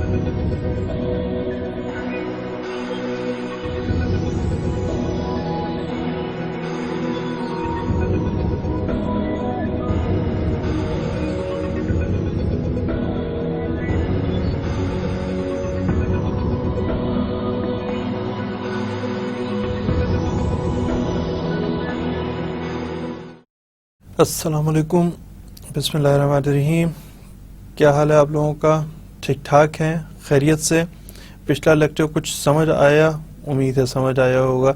السلام علیکم، بسم اللہ الرحمن الرحیم۔ کیا حال ہے آپ لوگوں کا؟ ٹھیک ٹھاک ہیں؟ خیریت سے؟ پچھلا لیکچر کچھ سمجھ آیا؟ امید ہے سمجھ آیا ہوگا۔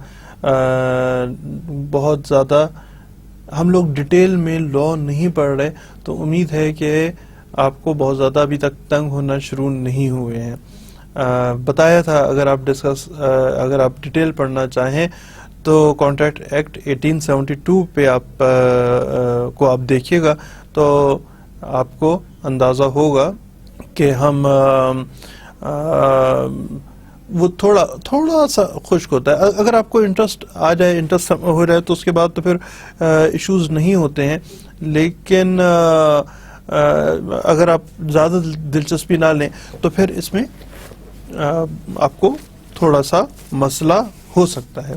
بہت زیادہ ہم لوگ ڈیٹیل میں لا نہیں پڑھ رہے، تو امید ہے کہ آپ کو بہت زیادہ ابھی تک تنگ ہونا شروع نہیں ہوئے ہیں۔ بتایا تھا اگر آپ ڈیٹیل پڑھنا چاہیں تو کانٹریکٹ ایکٹ 1872 پہ آپ دیکھیے گا تو آپ کو اندازہ ہوگا کہ ہم وہ تھوڑا سا خشک ہوتا ہے۔ اگر آپ کو انٹرسٹ آ جائے، انٹرسٹ ہو جائے تو اس کے بعد تو پھر ایشوز نہیں ہوتے ہیں، لیکن اگر آپ زیادہ دلچسپی نہ لیں تو پھر اس میں آپ کو تھوڑا سا مسئلہ ہو سکتا ہے۔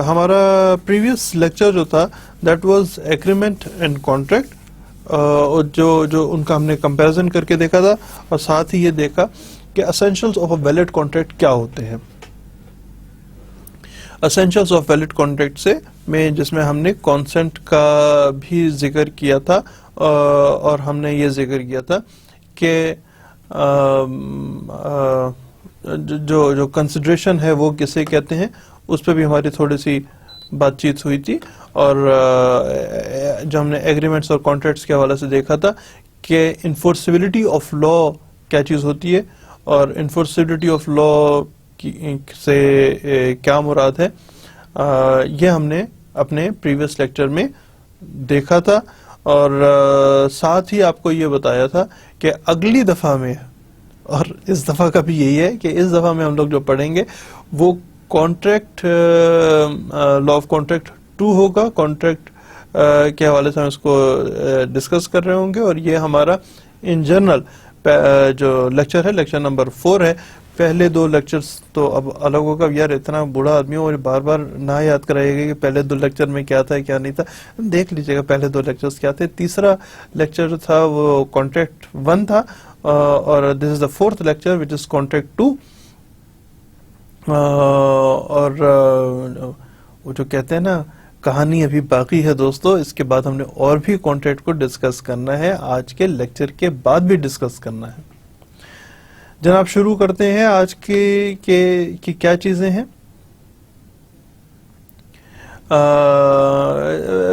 ہمارا پریویس لیکچر جو تھا that was agreement and contract, جو ان کا ہم نے کمپیریزن کر کے دیکھا تھا، اور ساتھ ہی یہ دیکھا کہ essentials of a valid contract کیا ہوتے ہیں۔ اسینشلز آف ویلڈ کانٹریکٹ جس میں ہم نے کانسنٹ کا بھی ذکر کیا تھا، اور ہم نے یہ ذکر کیا تھا کہ جو کنسیڈریشن ہے وہ کسے کہتے ہیں، اس پہ بھی ہماری تھوڑی سی بات چیت ہوئی تھی، اور جو ہم نے ایگریمنٹس اور کانٹریکٹس کے حوالے سے دیکھا تھا کہ انفورسیبلٹی آف لا کیا چیز ہوتی ہے، اور انفورسیبلٹی آف لا سے کیا مراد ہے، یہ ہم نے اپنے پریویس لیکچر میں دیکھا تھا، اور ساتھ ہی آپ کو یہ بتایا تھا کہ اگلی دفعہ میں، اور اس دفعہ کا بھی یہی ہے کہ اس دفعہ میں ہم لوگ جو پڑھیں گے وہ کانٹریکٹ لا آف کانٹریکٹ 2 ہوگا۔ کانٹریکٹ کے حوالے سے ہم اس کو ڈسکس کر رہے ہوں گے، اور یہ ہمارا ان جنرل جو لیکچر ہے، لیکچر نمبر 4 ہے۔ پہلے 2 لیکچرز تو اب الگ ہوگا، یار اتنا بوڑھا آدمی ہوں اور بار بار نہ یاد کرائے گا کہ پہلے 2 لیکچر میں کیا تھا کیا نہیں تھا، دیکھ لیجیے گا پہلے 2 لیکچرز کیا تھے۔ تیسرا لیکچر جو تھا وہ کانٹریکٹ 1 تھا، اور دس از دا 4th lecture which is contract 2۔ اور وہ جو کہتے ہیں نا، کہانی ابھی باقی ہے دوستو، اس کے بعد ہم نے اور بھی کانٹریکٹ کو ڈسکس کرنا ہے، آج کے لیکچر کے بعد بھی ڈسکس کرنا ہے۔ جناب شروع کرتے ہیں آج کی کیا چیزیں ہیں۔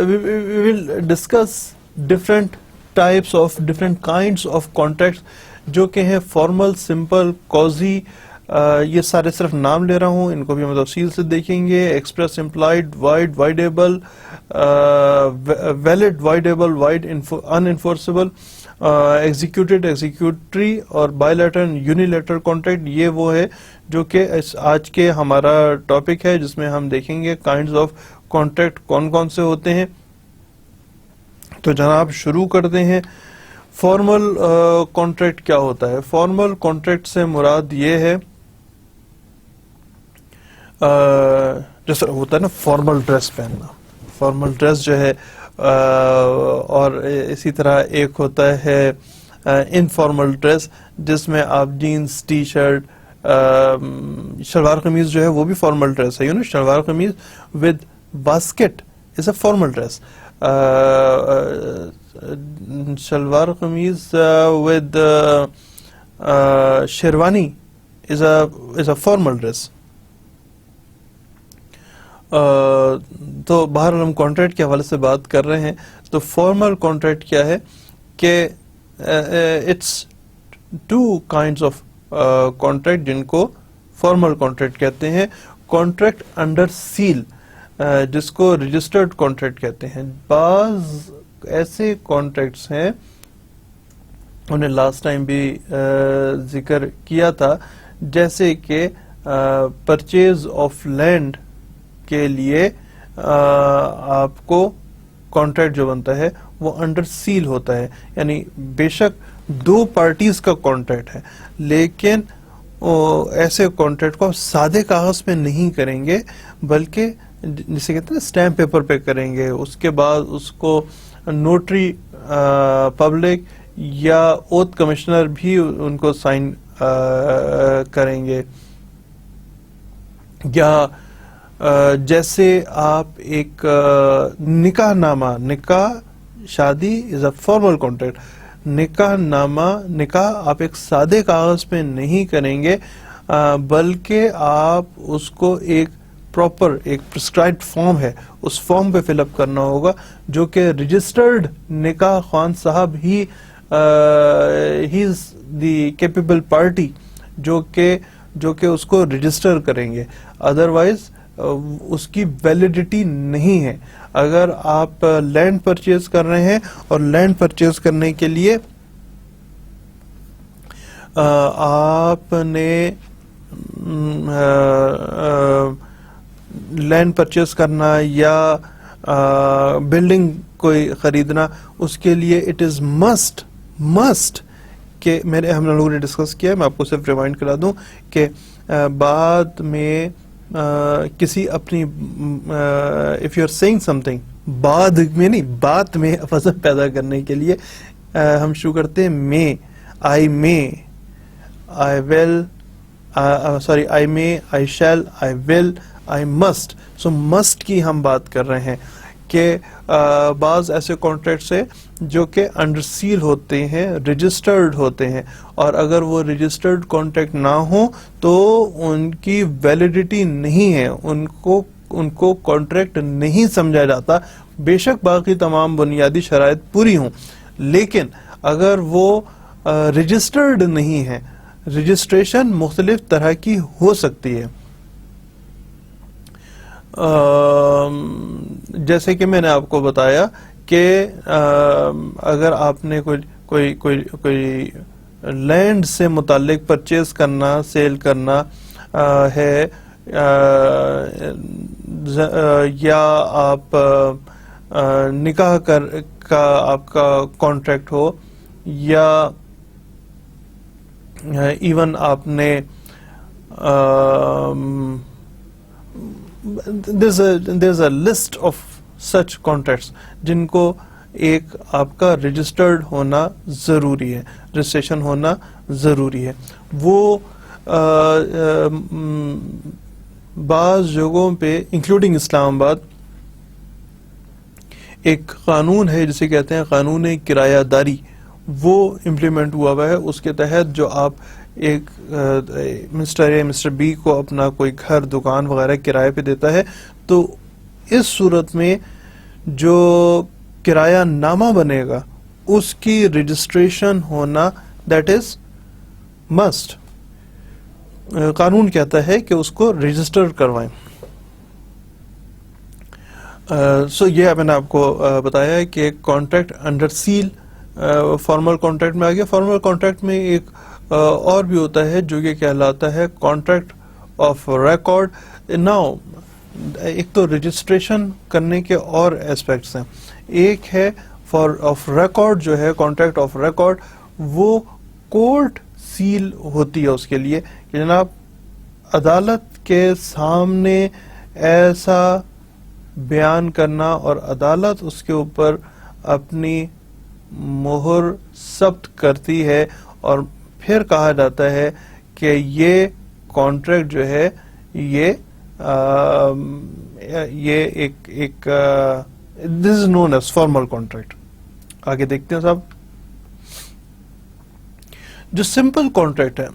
we will discuss different types of different kinds of contracts جو کہ ہیں فارمل، سمپل، کوزی، یہ سارے صرف نام لے رہا ہوں، ان کو بھی ہم تفصیل سے دیکھیں گے۔ Express, implied, void, voidable, valid, voidable, void, unenforceable, executed, executory, اور بائی لیٹرل، یونیلیٹرل کانٹریکٹ۔ یہ وہ ہے جو کہ آج کے ہمارا ٹاپک ہے، جس میں ہم دیکھیں گے کائنڈز آف کانٹریکٹ کون کون سے ہوتے ہیں۔ تو جناب شروع کرتے ہیں۔ فارمل کانٹریکٹ کیا ہوتا ہے؟ فارمل کانٹریکٹ سے مراد یہ ہے، جیسے ہوتا ہے نا فارمل ڈریس پہننا، فارمل ڈریس جو ہے، اور اسی طرح ایک ہوتا ہے انفارمل ڈریس، جس میں آپ jeans, T shirt, shalwar kameez جو ہے وہ بھی فارمل ڈریس ہے، shalwar kameez with basket is a formal dress, shalwar kameez with sherwani is a formal dress. تو بہرحال ہم کانٹریکٹ کے حوالے سے بات کر رہے ہیں، تو فارمل کانٹریکٹ کیا ہے کہ اٹس 2 kinds آف کانٹریکٹ جن کو فارمل کانٹریکٹ کہتے ہیں۔ کانٹریکٹ انڈر سیل، جس کو رجسٹرڈ کانٹریکٹ کہتے ہیں۔ بعض ایسے کانٹریکٹس ہیں، انہیں لاسٹ ٹائم بھی ذکر کیا تھا، جیسے کہ پرچیز آف لینڈ کے لیے آپ کو کانٹریکٹ جو بنتا ہے وہ انڈر سیل ہوتا ہے، یعنی بے شک دو پارٹیز کا کانٹریکٹ ہے، لیکن ایسے کانٹریکٹ کو آپ سادے کاغذ پہ نہیں کریں گے، بلکہ جسے کہتے ہیں اسٹیمپ پیپر پہ کریں گے، اس کے بعد اس کو نوٹری پبلک یا اوتھ کمشنر بھی ان کو سائن کریں گے. یا جیسے آپ ایک نکاح نامہ، نکاح شادی از اے فارمل کانٹریکٹ، نکاح نامہ، نکاح آپ ایک سادے کاغذ پہ نہیں کریں گے، بلکہ آپ اس کو ایک پراپر ایک پرسکرائبڈ فارم ہے، اس فارم پہ فل اپ کرنا ہوگا، جو کہ رجسٹرڈ نکاح خوان صاحب ہی از دی کیپیبل پارٹی جو کہ اس کو رجسٹر کریں گے. ادروائز اس کی ویلیڈیٹی نہیں ہے. اگر آپ لینڈ پرچیز کر رہے ہیں اور لینڈ پرچیز کرنے کے لیے آپ نے لینڈ پرچیز کرنا یا بلڈنگ کوئی خریدنا، اس کے لیے اٹ از مسٹ کہ ہم لوگوں نے ڈسکس کیا، میں آپ کو صرف ریمائنڈ کرا دوں کہ بعد میں کسی اپنی if you are seeing something, بعد میں نہیں، بات میں وزن پیدا کرنے کے لیے ہم شروع کرتے ہیں میں، I will, sorry I may, I shall, I will, I must. So must کی ہم بات کر رہے ہیں کہ بعض ایسے کانٹریکٹس ہیں جو کہ انڈر سیل ہوتے ہیں، رجسٹرڈ ہوتے ہیں، اور اگر وہ رجسٹرڈ کانٹریکٹ نہ ہوں تو ان کی ویلیڈیٹی نہیں ہے، ان کو کانٹریکٹ نہیں سمجھا جاتا، بے شک باقی تمام بنیادی شرائط پوری ہوں، لیکن اگر وہ رجسٹرڈ نہیں ہے. رجسٹریشن مختلف طرح کی ہو سکتی ہے، جیسے کہ میں نے آپ کو بتایا کہ اگر آپ نے کوئی لینڈ سے متعلق پرچیز کرنا، سیل کرنا ہے، یا آپ نکاح کا آپ کا کانٹریکٹ ہو، یا ایون آپ نے there's a list of such contracts جن کو ایک آپ کا رجسٹرڈ ہونا ضروری ہے، رجسٹریشن ہونا ضروری ہے. وہ بعض جگہوں پہ انکلوڈنگ اسلام آباد ایک قانون ہے جسے کہتے ہیں قانون کرایہ داری، وہ امپلیمنٹ ہوا ہے. اس کے تحت جو آپ ایک مسٹر اے مسٹر بی کو اپنا کوئی گھر، دکان وغیرہ کرائے پہ دیتا ہے، تو اس صورت میں جو کرایہ نامہ بنے گا اس کی رجسٹریشن ہونا دیٹ از مسٹ. قانون کہتا ہے کہ اس کو رجسٹر کروائیں. سو یہ میں نے آپ کو بتایا کہ contract under sale formal contract میں آ گیا. فارمل کانٹریکٹ میں ایک اور بھی ہوتا ہے جو یہ کہلاتا ہے کانٹریکٹ آف ریکارڈ. ناؤ ایک تو رجسٹریشن کرنے کے اور ایسپیکٹس ہیں، ایک ہے آف ریکارڈ جو ہے کانٹریکٹ آف ریکارڈ، وہ کورٹ سیل ہوتی ہے اس کے لیے کہ جناب عدالت کے سامنے ایسا بیان کرنا اور عدالت اس کے اوپر اپنی مہر ثبت کرتی ہے، اور پھر کہا جاتا ہے کہ یہ کانٹریکٹ جو ہے یہ ایک دس is known as formal contract. آگے دیکھتے ہیں صاحب. جو سمپل کانٹریکٹ ہے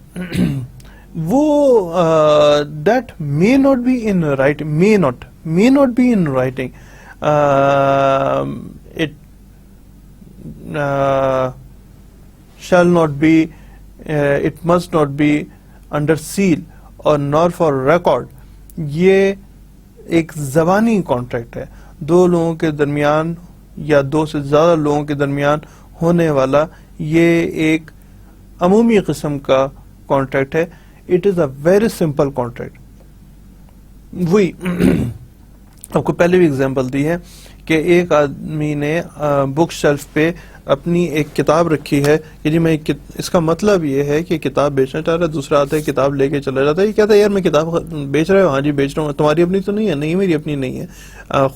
وہ that may not be in writing, may not be in writing, it shall not be, it must not be under seal or nor for record. یہ ایک زبانی کانٹریکٹ ہے، دو لوگوں کے درمیان یا دو سے زیادہ لوگوں کے درمیان ہونے والا یہ ایک عمومی قسم کا کانٹریکٹ ہے. It is a very simple contract. وہی آپ کو پہلے بھی اگزامپل دی ہے کہ ایک آدمی نے بک شیلف پہ اپنی ایک کتاب رکھی ہے کہ جی میں اس کا مطلب یہ ہے کہ کتاب بیچنا چاہ رہا ہے, دوسرا آتا ہے کتاب لے کے چلا جاتا ہے, یہ کہتا ہے یار میں کتاب بیچ رہا ہوں, ہاں جی بیچ رہا ہوں, تمہاری اپنی تو نہیں ہے, نہیں میری اپنی نہیں ہے,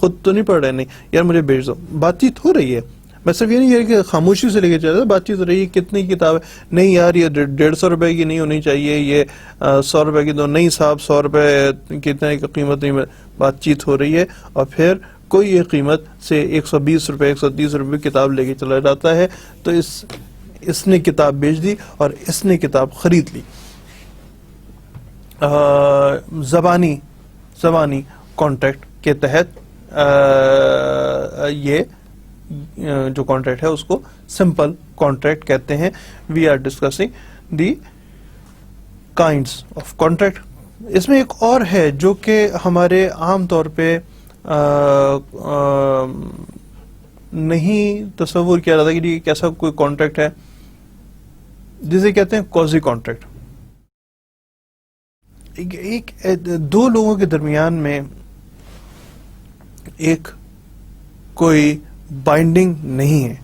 خود تو نہیں پڑھ رہے, نہیں یار مجھے بیچ دو. بات چیت ہو رہی ہے, میں صرف یہ نہیں کہہ رہا کہ خاموشی سے لے کے چلا, بات چیت ہو رہی ہے کتنی کتاب ہے, نہیں یار یہ 150 کی نہیں ہونی چاہیے, یہ 100 کی دو, نہیں صاحب 100 کتنے کی قیمت نہیں, بات چیت ہو رہی ہے, اور پھر کوئی ایک قیمت سے 120 130 کتاب لے کے چلا جاتا ہے. تو اس نے کتاب بیچ دی اور اس نے کتاب خرید لی. زبانی کانٹریکٹ کے تحت یہ جو کانٹریکٹ ہے اس کو سمپل کانٹریکٹ کہتے ہیں. We are discussing the kinds of contract. اس میں ایک اور ہے جو کہ ہمارے عام طور پہ نہیں تصور کیا جاتا کہ ایک ایسا کوئی کانٹریکٹ ہے جسے کہتے ہیں کوزی کانٹریکٹ. ایک دو لوگوں کے درمیان میں ایک کوئی بائنڈنگ نہیں ہے,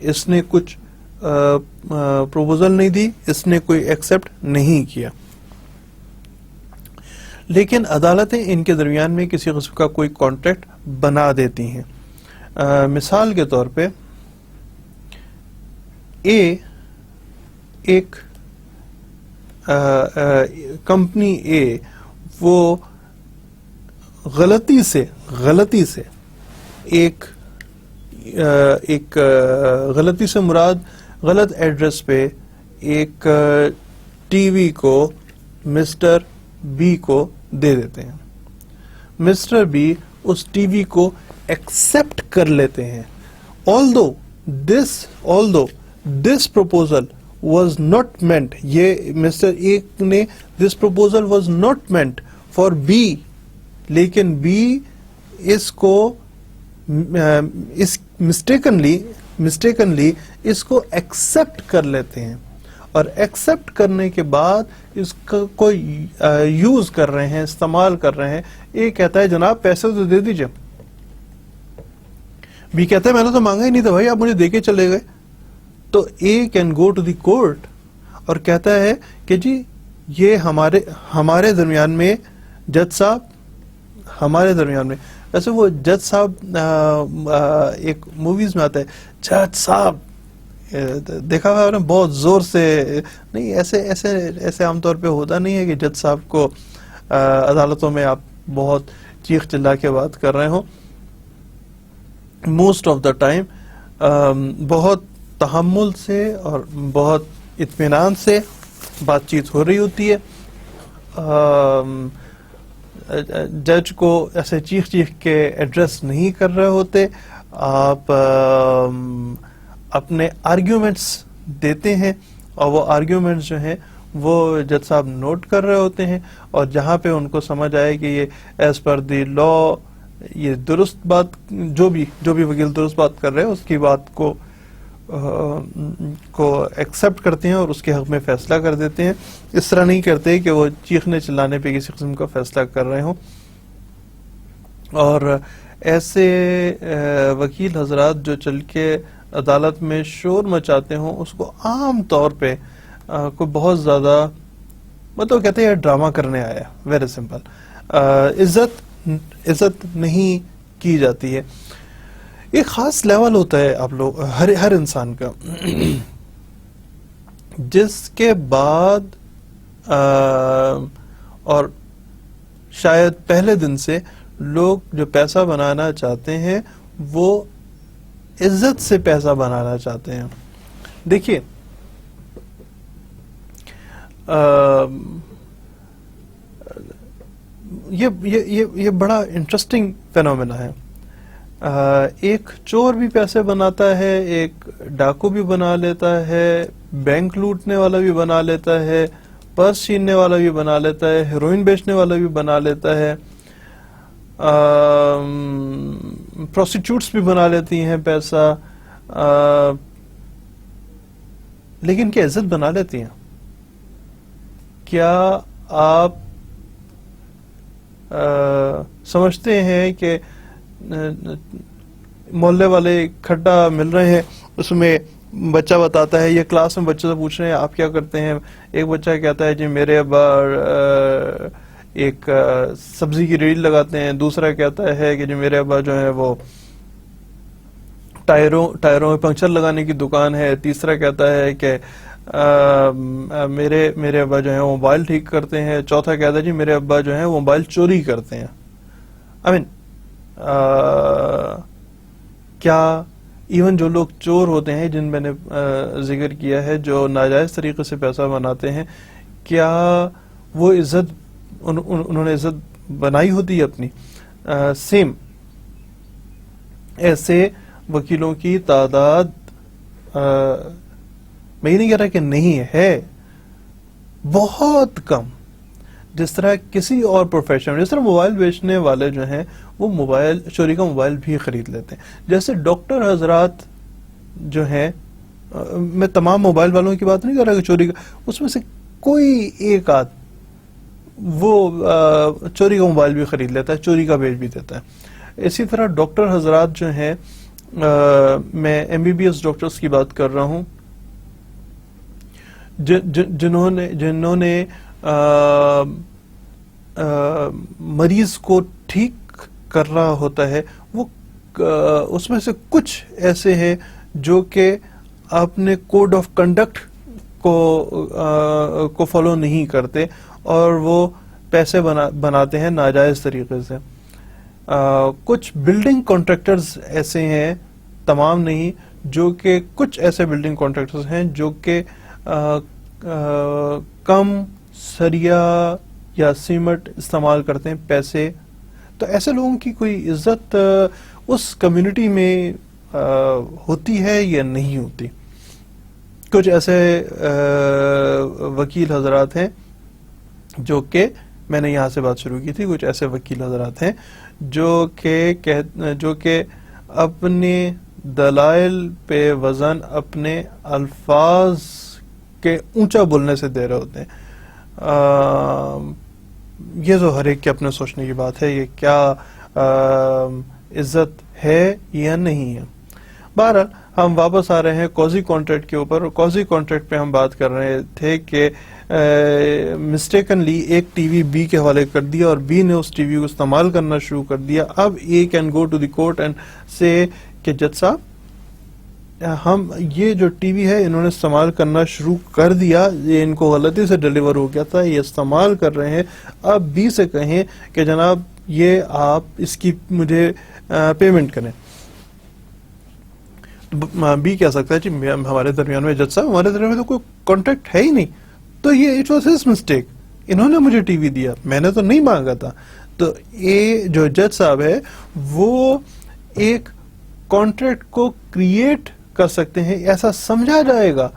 اس نے کچھ پروپوزل نہیں دی, اس نے کوئی ایکسپٹ نہیں کیا, لیکن عدالتیں ان کے درمیان میں کسی قسم کا کوئی کانٹریکٹ بنا دیتی ہیں. مثال کے طور پہ ایک کمپنی اے وہ غلطی سے ایک غلطی سے مراد غلط ایڈریس پہ ایک ٹی وی کو مسٹر بی کو دے دیتے ہیں. مسٹر بی اس ٹی وی کو ایکسپٹ کر لیتے ہیں. although this proposal was not meant, یہ مسٹر اے نے this proposal was not meant for B, لیکن بی اس کو مسٹیکنلی اس کو ایکسپٹ کر لیتے ہیں, اور ایکسپٹ کرنے کے بعد اس کو یوز کر رہے ہیں, استعمال کر رہے ہیں. یہ کہتا ہے جناب پیسے تو دے دیجئے. بی کہتا ہے میں نے تو مانگا ہی نہیں تھا بھائی, آپ مجھے دے کے چلے گئے. تو A can go to the court اور کہتا ہے کہ جی یہ ہمارے درمیان میں جج صاحب, ہمارے درمیان میں, ویسے وہ جج صاحب ایک موویز میں آتا ہے جج صاحب, دیکھا ہوا نے بہت زور سے, نہیں ایسے عام طور پہ ہوتا نہیں ہے کہ جج صاحب کو عدالتوں میں آپ بہت چیخ چلا کے بات کر رہے ہوں. موسٹ آف دا ٹائم بہت تحمل سے اور بہت اطمینان سے بات چیت ہو رہی ہوتی ہے. جج کو ایسے چیخ کے ایڈریس نہیں کر رہے ہوتے, آپ اپنے آرگیومنٹس دیتے ہیں اور وہ آرگیومنٹس جو ہیں وہ جج صاحب نوٹ کر رہے ہوتے ہیں, اور جہاں پہ ان کو سمجھ آئے کہ یہ ایز پر دی لا یہ درست بات, جو بھی وکیل درست بات کر رہے ہیں اس کی بات کو ایکسپٹ کرتے ہیں اور اس کے حق میں فیصلہ کر دیتے ہیں. اس طرح نہیں کرتے کہ وہ چیخنے چلانے پہ کسی قسم کا فیصلہ کر رہے ہوں. اور ایسے وکیل حضرات جو چل کے عدالت میں شور مچاتے ہوں اس کو عام طور پہ کوئی بہت زیادہ مطلب کہتے ہیں ڈرامہ کرنے آیا, ویری سمپل, عزت نہیں کی جاتی ہے. ایک خاص لیول ہوتا ہے آپ لوگ ہر انسان کا جس کے بعد اور شاید پہلے دن سے لوگ جو پیسہ بنانا چاہتے ہیں وہ عزت سے پیسہ بنانا چاہتے ہیں. دیکھیے یہ بڑا انٹرسٹنگ فینومینا ہے. ایک چور بھی پیسے بناتا ہے, ایک ڈاکو بھی بنا لیتا ہے, بینک لوٹنے والا بھی بنا لیتا ہے, پرس چھیننے والا بھی بنا لیتا ہے, ہیروئن بیچنے والا بھی بنا لیتا ہے, پروسٹیٹیوٹس بھی بنا لیتی ہیں پیسہ, لیکن کیا عزت بنا لیتی ہیں؟ کیا آپ سمجھتے ہیں کہ محلے والے کھڈا مل رہے ہیں اس میں بچہ بتاتا ہے، یہ کلاس میں بچے سے پوچھ رہے ہیں آپ کیا کرتے ہیں، ایک بچہ کہتا ہے جی میرے ابا ایک سبزی کی ریڑھی لگاتے ہیں، دوسرا کہتا ہے کہ جی میرے ابا جو ہے وہ ٹائروں میں پنکچر لگانے کی دکان ہے، تیسرا کہتا ہے کہ میرے ابا جو ہیں وہ موبائل ٹھیک کرتے ہیں، چوتھا کہتا ہے جی میرے ابا جو ہیں وہ موبائل چوری کرتے ہیں. آئی مین کیا ایون جو لوگ چور ہوتے ہیں جن میں نے ذکر کیا ہے، جو ناجائز طریقے سے پیسہ بناتے ہیں، کیا وہ عزت انہوں نے عزت بنائی ہوتی ہے اپنی؟ سیم ایسے وکیلوں کی تعداد میں یہ نہیں کہہ رہا کہ نہیں ہے، بہت کم. جس طرح کسی اور پروفیشن میں، جس طرح موبائل بیچنے والے جو ہیں وہ موبائل چوری کا موبائل بھی خرید لیتے ہیں، جیسے ڈاکٹر حضرات جو ہیں، میں تمام موبائل والوں کی بات نہیں کر رہا کہ چوری کا، اس میں سے کوئی ایک آدھ وہ چوری کا موبائل بھی خرید لیتا ہے، چوری کا بیچ بھی دیتا ہے. اسی طرح ڈاکٹر حضرات جو ہیں، میں M B B S doctors کی بات کر رہا ہوں، جنہوں نے مریض کو ٹھیک کر رہا ہوتا ہے، وہ اس میں سے کچھ ایسے ہیں جو کہ اپنے کوڈ آف کنڈکٹ کو فالو نہیں کرتے اور وہ پیسے بناتے ہیں ناجائز طریقے سے. کچھ بلڈنگ کانٹریکٹرز ایسے ہیں، تمام نہیں، جو کہ کچھ ایسے بلڈنگ کانٹریکٹرز ہیں جو کہ کم سریا یا سیمنٹ استعمال کرتے ہیں پیسے. تو ایسے لوگوں کی کوئی عزت اس کمیونٹی میں ہوتی ہے یا نہیں ہوتی؟ کچھ ایسے وکیل حضرات ہیں جو کہ میں نے یہاں سے بات شروع کی تھی، کچھ ایسے وکیل حضرات ہیں جو کہ اپنے دلائل پہ وزن اپنے الفاظ کے اونچا بولنے سے دے رہے ہوتے ہیں. یہ تو ہر ایک کے اپنے سوچنے کی بات ہے، یہ کیا عزت ہے یا نہیں ہے. بہرحال ہم واپس آ رہے ہیں قاضی کانٹریکٹ کے اوپر. قاضی کانٹریکٹ پہ ہم بات کر رہے تھے کہ مسٹیکنلی ایک ٹی وی بی کے حوالے کر دیا اور بی نے اس ٹی وی کو استعمال کرنا شروع کر دیا. اب A can go to the court and سے کہ جج صاحب ہم یہ جو ٹی وی ہے انہوں نے استعمال کرنا شروع کر دیا، یہ ان کو غلطی سے ڈیلیور ہو گیا تھا، یہ استعمال کر رہے ہیں. اب بی سے کہیں کہ جناب یہ آپ اس کی مجھے پیمنٹ کریں. بی کہہ سکتا ہے جی ہمارے درمیان میں جج صاحب ہمارے درمیان میں تو کوئی کانٹریکٹ ہے ہی نہیں، تو یہ اٹ واز ہز مسٹیک، انہوں نے مجھے ٹی وی دیا، میں نے تو نہیں مانگا تھا. تو اے جو جج صاحب ہے وہ ایک کانٹریکٹ کو کریٹ کر سکتے ہیں، ایسا سمجھا جائے گا،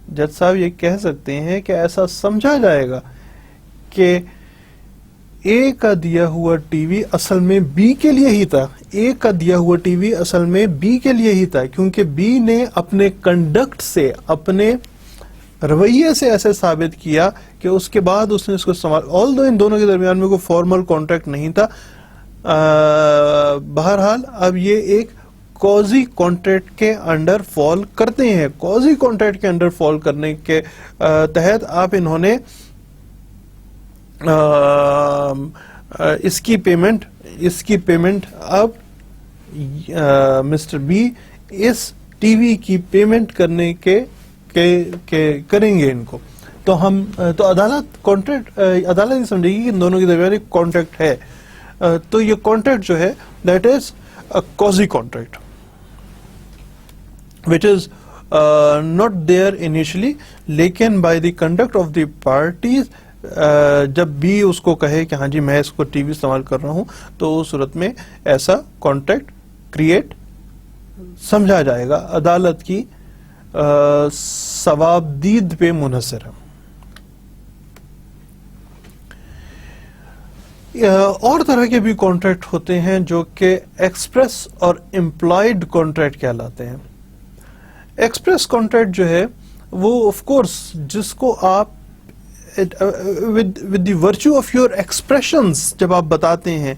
جج صاحب یہ کہہ سکتے ہیں کہ ایسا سمجھا جائے گا کہ اے کا دیا ہوا ٹی وی اصل میں بی کے لیے ہی تھا، اے کا دیا ہوا ٹی وی اصل میں بی کے لیے ہی تھا، کیونکہ بی نے اپنے کنڈکٹ سے، اپنے رویے سے ایسے ثابت کیا کہ اس کے بعد اس نے اس کو استعمال، آل دو ان دونوں کے درمیان میں کوئی فارمل کانٹریکٹ نہیں تھا. بہرحال اب یہ ایک قاضی کانٹریکٹ کے انڈر فال کرتے ہیں. قاضی کانٹریکٹ کے انڈر فال کرنے کے تحت آپ انہوں نے اس کی پیمنٹ اب مسٹر بی اس ٹی وی کی پیمنٹ کرنے کے کریں گے ان کو. تو عدالت یہ سمجھے گی کہ ان دونوں کے درمیان ایک کانٹریکٹ ہے. تو یہ کانٹریکٹ جو ہے that is Qazi contract which is not there initially, لیکن by the conduct of the parties جب بھی اس کو کہے کہ ہاں جی میں اس کو ٹی وی استعمال کر رہا ہوں تو اس صورت میں ایسا کانٹریکٹ کریٹ سمجھا جائے گا. عدالت کی ثوابدید پہ منحصر ہے. اور طرح کے بھی کانٹریکٹ ہوتے ہیں جو کہ ایکسپریس اور امپلائڈ کانٹریکٹ کہلاتے ہیں. ایکسپریس کانٹریکٹ جو ہے وہ آف کورس جس کو آپ with the virtue of your expressions جب آپ بتاتے ہیں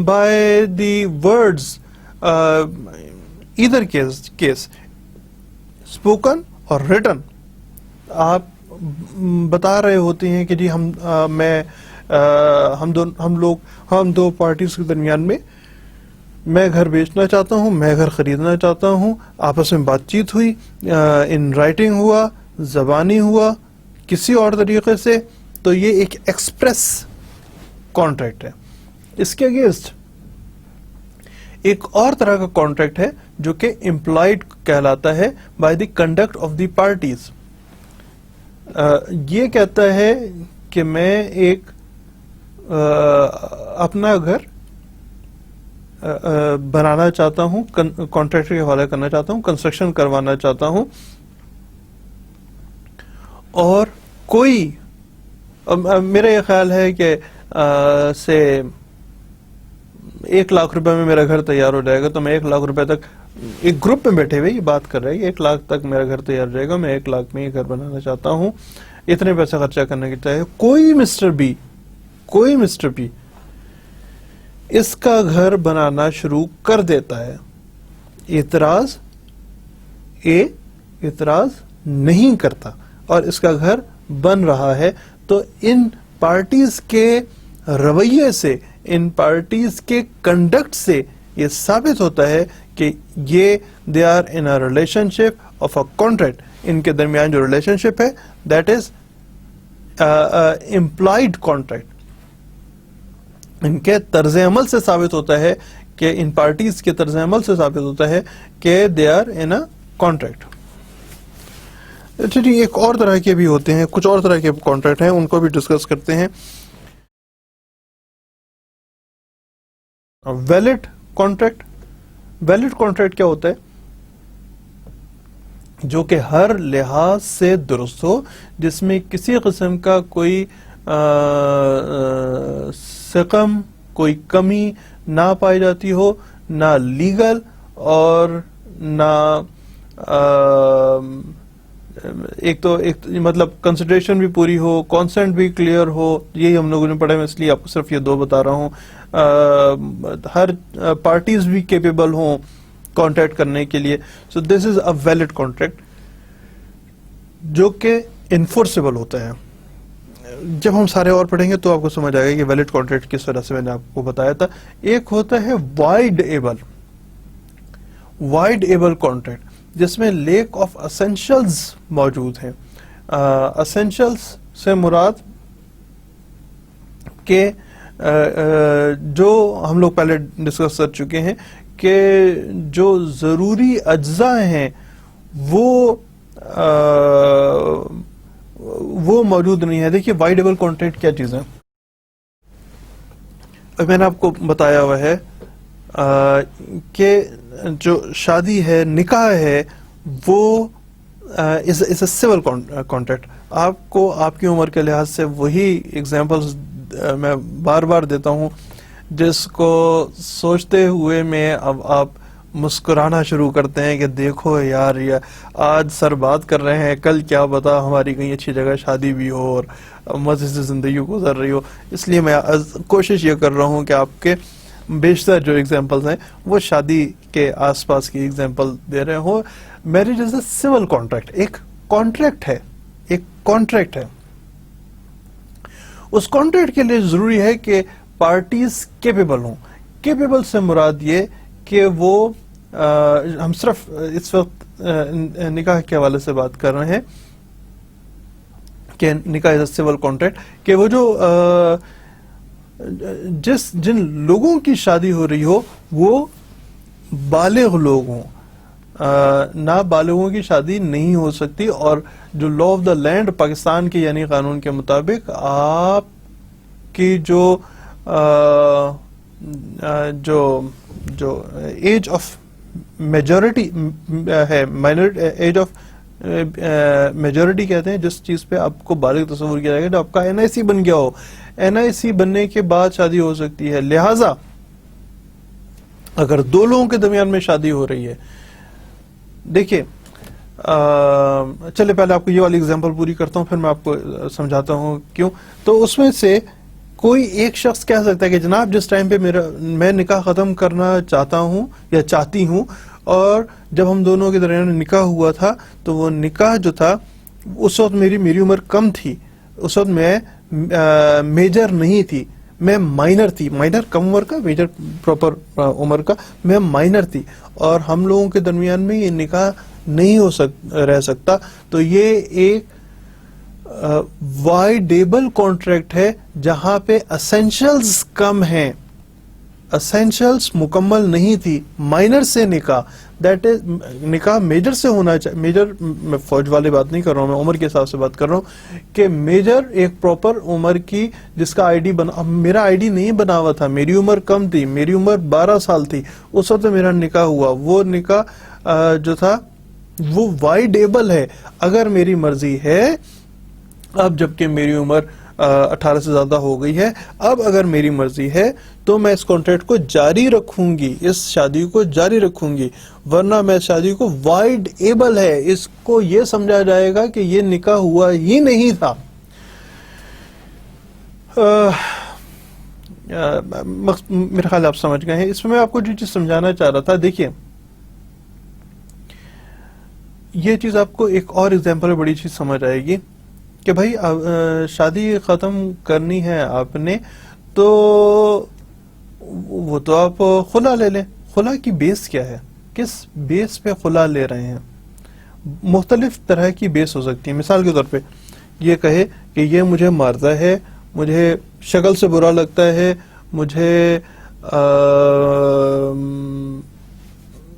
by the words either case spoken اور ریٹن. آپ بتا رہے ہوتے ہیں کہ جی ہم دو پارٹیز کے درمیان میں گھر بیچنا چاہتا ہوں, میں گھر خریدنا چاہتا ہوں, آپس میں بات چیت ہوئی, ان رائٹنگ ہوا, زبانی ہوا, کسی اور طریقے سے, تو یہ ایک ایکسپریس کانٹریکٹ ہے. اس کے اگینسٹ ایک اور طرح کا کانٹریکٹ ہے جو کہ امپلائڈ کہلاتا ہے by the conduct of the parties. یہ کہتا ہے کہ میں ایک اپنا گھر بنانا چاہتا ہوں, کانٹریکٹر کے حوالے کرنا چاہتا ہوں, کنسٹرکشن کروانا چاہتا ہوں, اور کوئی میرا یہ خیال ہے کہ سے 1 لاکھ روپے میں میرا گھر تیار ہو جائے گا, تو میں 1 لاکھ روپے تک ایک گروپ میں بیٹھے ہوئے یہ بات کر رہے ہیں کہ 1 لاکھ تک میرا گھر تیار ہو جائے گا, میں 1 لاکھ میں یہ گھر بنانا چاہتا ہوں, اتنے پیسے خرچہ کرنے کی چاہیے. کوئی مسٹر بی اس کا گھر بنانا شروع کر دیتا ہے, اعتراض نہیں کرتا اور اس کا گھر بن رہا ہے. تو ان پارٹیز کے رویے سے, ان پارٹیز کے کنڈکٹ سے یہ ثابت ہوتا ہے کہ یہ they are in a relationship of a contract. ان کے درمیان جو ریلیشن شپ ہے دیٹ از امپلائڈ کانٹریکٹ. ان کے طرز عمل سے ثابت ہوتا ہے کہ ان پارٹیز کے طرز عمل سے ثابت ہوتا ہے کہ دے آر ان اے کانٹریکٹ. اچھا جی, ایک اور طرح کے بھی ہوتے ہیں, کچھ اور طرح کے کانٹریکٹ ہیں, ان کو بھی ڈسکس کرتے ہیں. Valid contract. ویلڈ کانٹریکٹ کیا ہوتا ہے؟ جو کہ ہر لحاظ سے درست ہو, جس میں کسی قسم کا کوئی سقم, کوئی کمی نہ پائی جاتی ہو, نہ لیگل اور نہ ایک مطلب کنسیڈریشن بھی پوری ہو, کانسنٹ بھی کلیئر ہو. یہی ہم لوگوں نے پڑھا, میں اس لیے آپ کو صرف یہ 2 بتا رہا ہوں. ہر پارٹیز بھی کیپیبل ہوں کانٹیکٹ کرنے کے لیے. سو this is a valid contract جو کہ انفورسیبل ہوتا ہے. جب ہم سارے اور پڑھیں گے تو آپ کو سمجھ آئے گا کہ ویلڈ کانٹریکٹ کس طرح سے میں نے آپ کو بتایا تھا. ایک ہوتا ہے وائڈ ایبل کانٹریکٹ, جس میں لیک آف اسینشلز موجود ہیں. اسینشلز سے مراد کہ جو ہم لوگ پہلے ڈسکس کر چکے ہیں کہ جو ضروری اجزاء ہیں وہ موجود نہیں ہے. دیکھیے وائڈ ایبل کانٹریکٹ کیا چیز ہے, میں نے آپ کو بتایا ہوا ہے کہ جو شادی ہے, نکاح ہے, وہ از اے سول کانٹریکٹ. آپ کو آپ کی عمر کے لحاظ سے وہی ایگزامپلز میں بار بار دیتا ہوں جس کو سوچتے ہوئے میں اب آپ مسکرانا شروع کرتے ہیں کہ دیکھو یار, یہ آج سر بات کر رہے ہیں, کل کیا پتا ہماری کہیں اچھی جگہ شادی بھی ہو اور مزے سے زندگی گزر رہی ہو. اس لیے میں کوشش یہ کر رہا ہوں کہ آپ کے بیشتر جو ایگزامپلز ہیں وہ شادی کے آس پاس کی ایگزامپل دے رہے ہوں. Marriage is a civil contract, ایک کانٹریکٹ ہے. اس کانٹریکٹ کے لیے ضروری ہے کہ پارٹیز کیپیبل ہوں. کیپیبل سے مراد یہ کہ وہ ہم صرف اس وقت نکاح کے حوالے سے بات کر رہے ہیں کہ نکاح از اے سول کانٹریکٹ, کہ وہ جو جن لوگوں کی شادی ہو رہی ہو وہ بالغ لوگ ہوں. نابالغوں کی شادی نہیں ہو سکتی. اور جو law of the land Pakistan کے یعنی قانون کے مطابق آپ کی جو ایج آف میجورٹی ہے, ایج آف میجورٹی کہتے ہیں جس چیز پہ آپ کو بالغ تصور کیا جائے گا, جو آپ کا NIC بن گیا ہو. NIC بننے کے بعد شادی ہو سکتی ہے. لہذا اگر 2 لوگوں کے درمیان میں شادی ہو رہی ہے, دیکھیے چلے پہلے آپ کو یہ والی ایگزامپل پوری کرتا ہوں, پھر میں آپ کو سمجھاتا ہوں کیوں. تو اس میں سے کوئی ایک شخص کہہ سکتا ہے کہ جناب جس ٹائم پہ میں نکاح ختم کرنا چاہتا ہوں یا چاہتی ہوں اور جب ہم دونوں کے درمیان نکاح ہوا تھا تو وہ نکاح جو تھا اس وقت میری عمر کم تھی، اس وقت میں میجر نہیں تھی، میں مائنر تھی، مائنر کم عمر کا، میجر پراپر عمر کا، میں مائنر تھی، اور ہم لوگوں کے درمیان میں یہ نکاح نہیں رہ سکتا. تو یہ ایک وائڈیبل کانٹریکٹ ہے جہاں پہ اسینشلز کم ہیں، اسینشلز مکمل نہیں تھی. مائنر سے نکاح، دیٹ از نکاح میجر سے ہونا چاہیے. میجر میں فوج والی بات نہیں کر رہا ہوں، میں عمر کے حساب سے بات کر رہا ہوں کہ میجر ایک پراپر عمر کی جس کا آئی ڈی بنا. میرا آئی ڈی نہیں بنا ہوا تھا، میری عمر کم تھی، میری عمر 12 سال تھی، اس وقت میرا نکاح ہوا. وہ نکاح جو تھا وہ وائڈیبل ہے اگر میری مرضی ہے. اب جبکہ میری عمر 18 سے زیادہ ہو گئی ہے، اب اگر میری مرضی ہے تو میں اس کانٹریکٹ کو جاری رکھوں گی، اس شادی کو جاری رکھوں گی، ورنہ میں شادی کو وائڈ ایبل ہے، اس کو یہ سمجھا جائے گا کہ یہ نکاح ہوا ہی نہیں تھا. میرے خیال آپ سمجھ گئے ہیں. اس میں آپ کو جو چیز سمجھانا چاہ رہا تھا، دیکھیے یہ چیز آپ کو ایک اور ایگزامپل بڑی چیز سمجھ آئے گی کہ بھائی شادی ختم کرنی ہے آپ نے تو وہ تو آپ خلا لے لیں. خلا کی بیس کیا ہے، کس بیس پہ خلا لے رہے ہیں؟ مختلف طرح کی بیس ہو سکتی ہے. مثال کے طور پہ یہ کہے کہ یہ مجھے مارتا ہے، مجھے شکل سے برا لگتا ہے، مجھے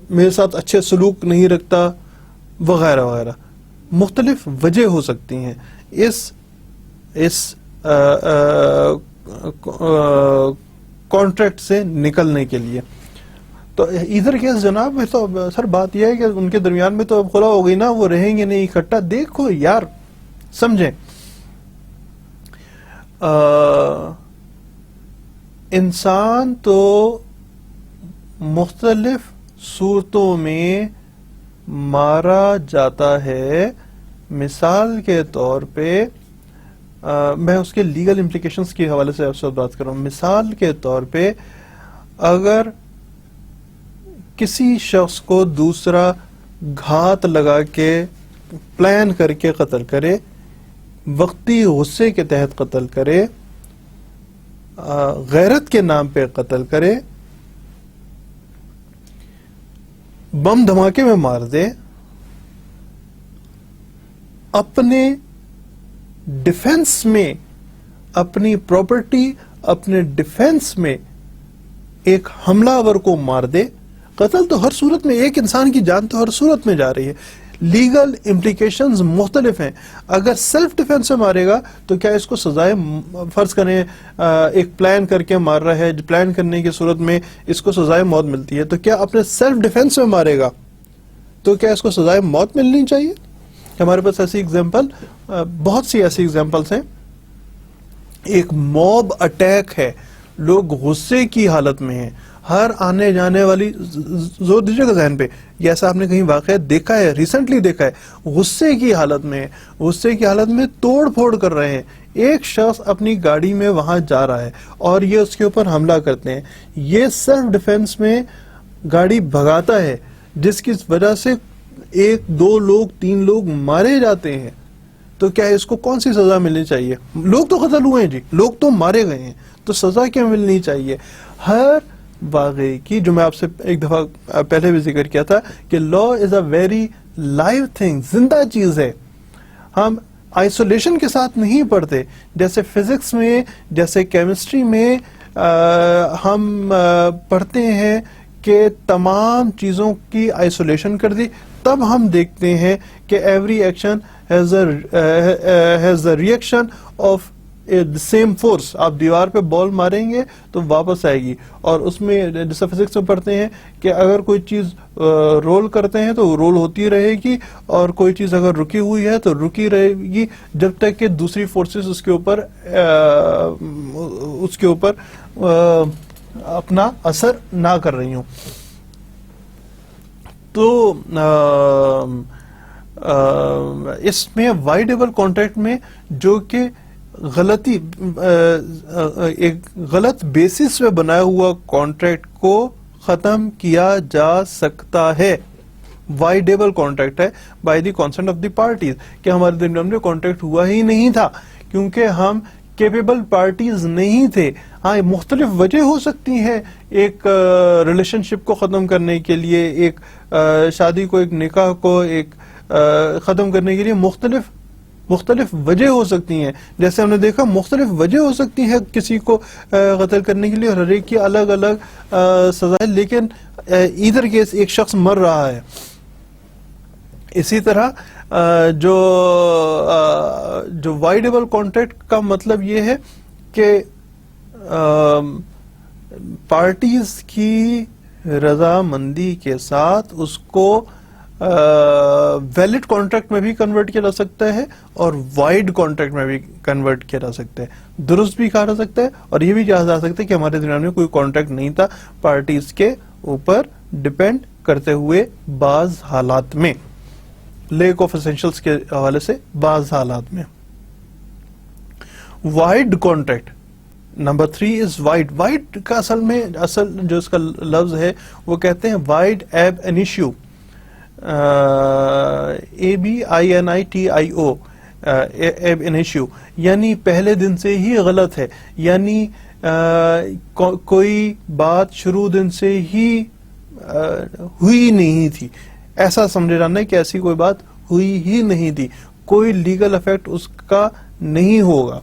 میرے ساتھ اچھے سلوک نہیں رکھتا، وغیرہ وغیرہ. مختلف وجہ ہو سکتی ہیں اس کانٹریکٹ سے نکلنے کے لیے. تو ادھر کیس جناب تو سر بات یہ ہے کہ ان کے درمیان میں تو اب خلا ہو گئی نا، وہ رہیں گے نہیں اکٹھا. دیکھو یار سمجھیں، انسان تو مختلف صورتوں میں مارا جاتا ہے. مثال کے طور پہ میں اس کے لیگل امپلیکیشنز کے حوالے سے آپ سے بات کر رہا ہوں. مثال کے طور پہ اگر کسی شخص کو دوسرا گھات لگا کے پلان کر کے قتل کرے، وقتی غصے کے تحت قتل کرے، غیرت کے نام پہ قتل کرے، بم دھماکے میں مار دے، اپنے ڈیفنس میں، اپنی پراپرٹی، اپنے ڈیفنس میں ایک حملہ آور کو مار دے. قتل تو ہر صورت میں، ایک انسان کی جان تو ہر صورت میں جا رہی ہے. لیگل امپلیکیشنز مختلف ہیں. اگر سیلف ڈیفنس سے مارے گا تو کیا اس کو سزائے، فرض کریں ایک پلان کر کے مار رہا ہے، پلان کرنے کی صورت میں اس کو سزائے موت ملتی ہے، تو کیا اپنے سیلف ڈیفنس میں مارے گا تو کیا اس کو سزائے موت ملنی چاہیے؟ ہمارے پاس ایسی ایگزامپل، بہت سی ایسی ایگزامپلس ہیں. ایک موب اٹیک ہے، لوگ غصے کی حالت میں ہیں، ہر آنے جانے والی، زور دیجیے گا ذہن پہ، یہ ایسا آپ نے کہیں واقعہ دیکھا ہے، ریسنٹلی دیکھا ہے، غصے کی حالت میں، غصے کی حالت میں توڑ پھوڑ کر رہے ہیں. ایک شخص اپنی گاڑی میں وہاں جا رہا ہے اور یہ اس کے اوپر حملہ کرتے ہیں. یہ سیلف ڈیفنس میں گاڑی بھگاتا ہے، جس کی وجہ سے 1 2 لوگ 3 لوگ مارے جاتے ہیں. تو کیا اس کو کون سی سزا ملنی چاہیے؟ لوگ تو قتل ہوئے ہیں جی، لوگ تو مارے گئے ہیں، تو سزا کیا ملنی چاہیے؟ ہر واقعے کی، جو میں آپ سے ایک دفعہ پہلے بھی ذکر کیا تھا کہ لا از اے ویری لائیو تھنگ، زندہ چیز ہے. ہم آئسولیشن کے ساتھ نہیں پڑھتے. جیسے فزکس میں، جیسے کیمسٹری میں ہم پڑھتے ہیں کہ تمام چیزوں کی آئسولیشن کر دی، تب ہم دیکھتے ہیں کہ every action has a reaction of same force. آپ دیوار پہ بال ماریں گے تو واپس آئے گی. اور اس میں جیسے فزکس میں پڑھتے ہیں کہ اگر کوئی چیز رول کرتے ہیں تو رول ہوتی رہے گی، اور کوئی چیز اگر رکی ہوئی ہے تو رکی رہے گی جب تک کہ دوسری فورسز اس کے اوپر اپنا اثر نہ کر رہی ہوں. تو اس میں وائڈیبل کانٹریکٹ میں جو کہ ایک غلط بیسس پہ بنایا ہوا کانٹریکٹ کو ختم کیا جا سکتا ہے. وائڈیبل کانٹریکٹ ہے by the consent of the parties, کہ ہمارے درمیان میں کانٹریکٹ ہوا ہی نہیں تھا کیونکہ ہم کیپیبل پارٹیز نہیں تھے. ہاں مختلف وجہ ہو سکتی ہیں ایک ریلیشن شپ کو ختم کرنے کے لیے, ایک شادی کو, ایک نکاح کو ایک ختم کرنے کے لیے مختلف وجہ ہو سکتی ہیں. جیسے ہم نے دیکھا مختلف وجہ ہو سکتی ہیں کسی کو قتل کرنے کے لیے, اور ہر ایک کی الگ الگ سزائیں, لیکن ادھر کیس ایک شخص مر رہا ہے. اسی طرح جو وائڈیبل کانٹریکٹ کا مطلب یہ ہے کہ پارٹیز کی رضامندی کے ساتھ اس کو ویلڈ کانٹریکٹ میں بھی کنورٹ کیا جا سکتا ہے اور وائڈ کانٹریکٹ میں بھی کنورٹ کیا جا سکتا ہے. درست بھی کہا جا سکتا ہے اور یہ بھی کہا جا سکتا ہے کہ ہمارے درمیان میں کوئی کانٹریکٹ نہیں تھا پارٹیز کے اوپر ڈپینڈ کرتے ہوئے بعض حالات میں, لیک آف اسینشلس کے حوالے سے بعض حالات میں. وائڈ کانٹریکٹ نمبر 3 از وائڈ. وائڈ کا اصل جو اس کا لفظ ہے وہ کہتے ہیں وائڈ ایب انیشیو, ABINITIO, ایب انیشیو, یعنی پہلے دن سے ہی غلط ہے, یعنی کوئی بات شروع دن سے ہی ہوئی نہیں تھی, ایسا سمجھے جانا ہے کہ ایسی کوئی بات ہوئی ہی نہیں تھی, کوئی لیگل افیکٹ اس کا نہیں ہوگا.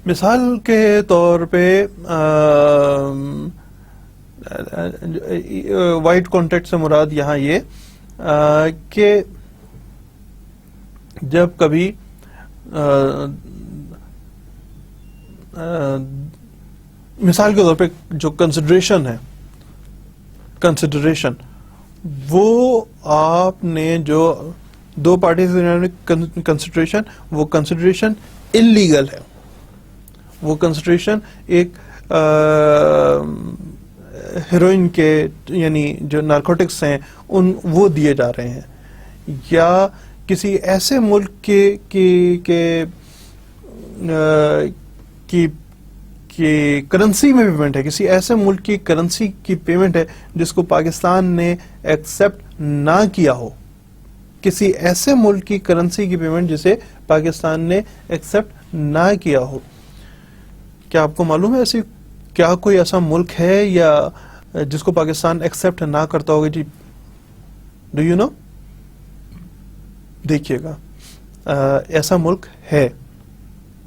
مثال کے طور پہ وائڈ کانٹریکٹ سے مراد یہاں یہ کہ جب کبھی مثال کے طور پہ جو کنسیڈریشن ہے, وہ آپ نے جو دو پارٹیز کنسیڈریشن, وہ کنسیڈریشن انلیگل ہے, وہ کنسیڈریشن ایک ہیروئن کے یعنی جو نارکوٹکس ہیں وہ دیے جا رہے ہیں, یا کسی ایسے ملک کی کرنسی میں پیمنٹ ہے, کسی ایسے ملک کی کرنسی کی پیمنٹ ہے جس کو پاکستان نے ایکسپٹ نہ کیا ہو, کسی ایسے ملک کی کرنسی کی پیمنٹ جسے پاکستان نے ایکسپٹ نہ کیا ہو. کیا آپ کو معلوم ہے ایسی کیا کوئی ایسا ملک ہے یا جس کو پاکستان ایکسپٹ نہ کرتا ہوگا؟ جی ڈو یو نو؟ دیکھیے گا ایسا ملک ہے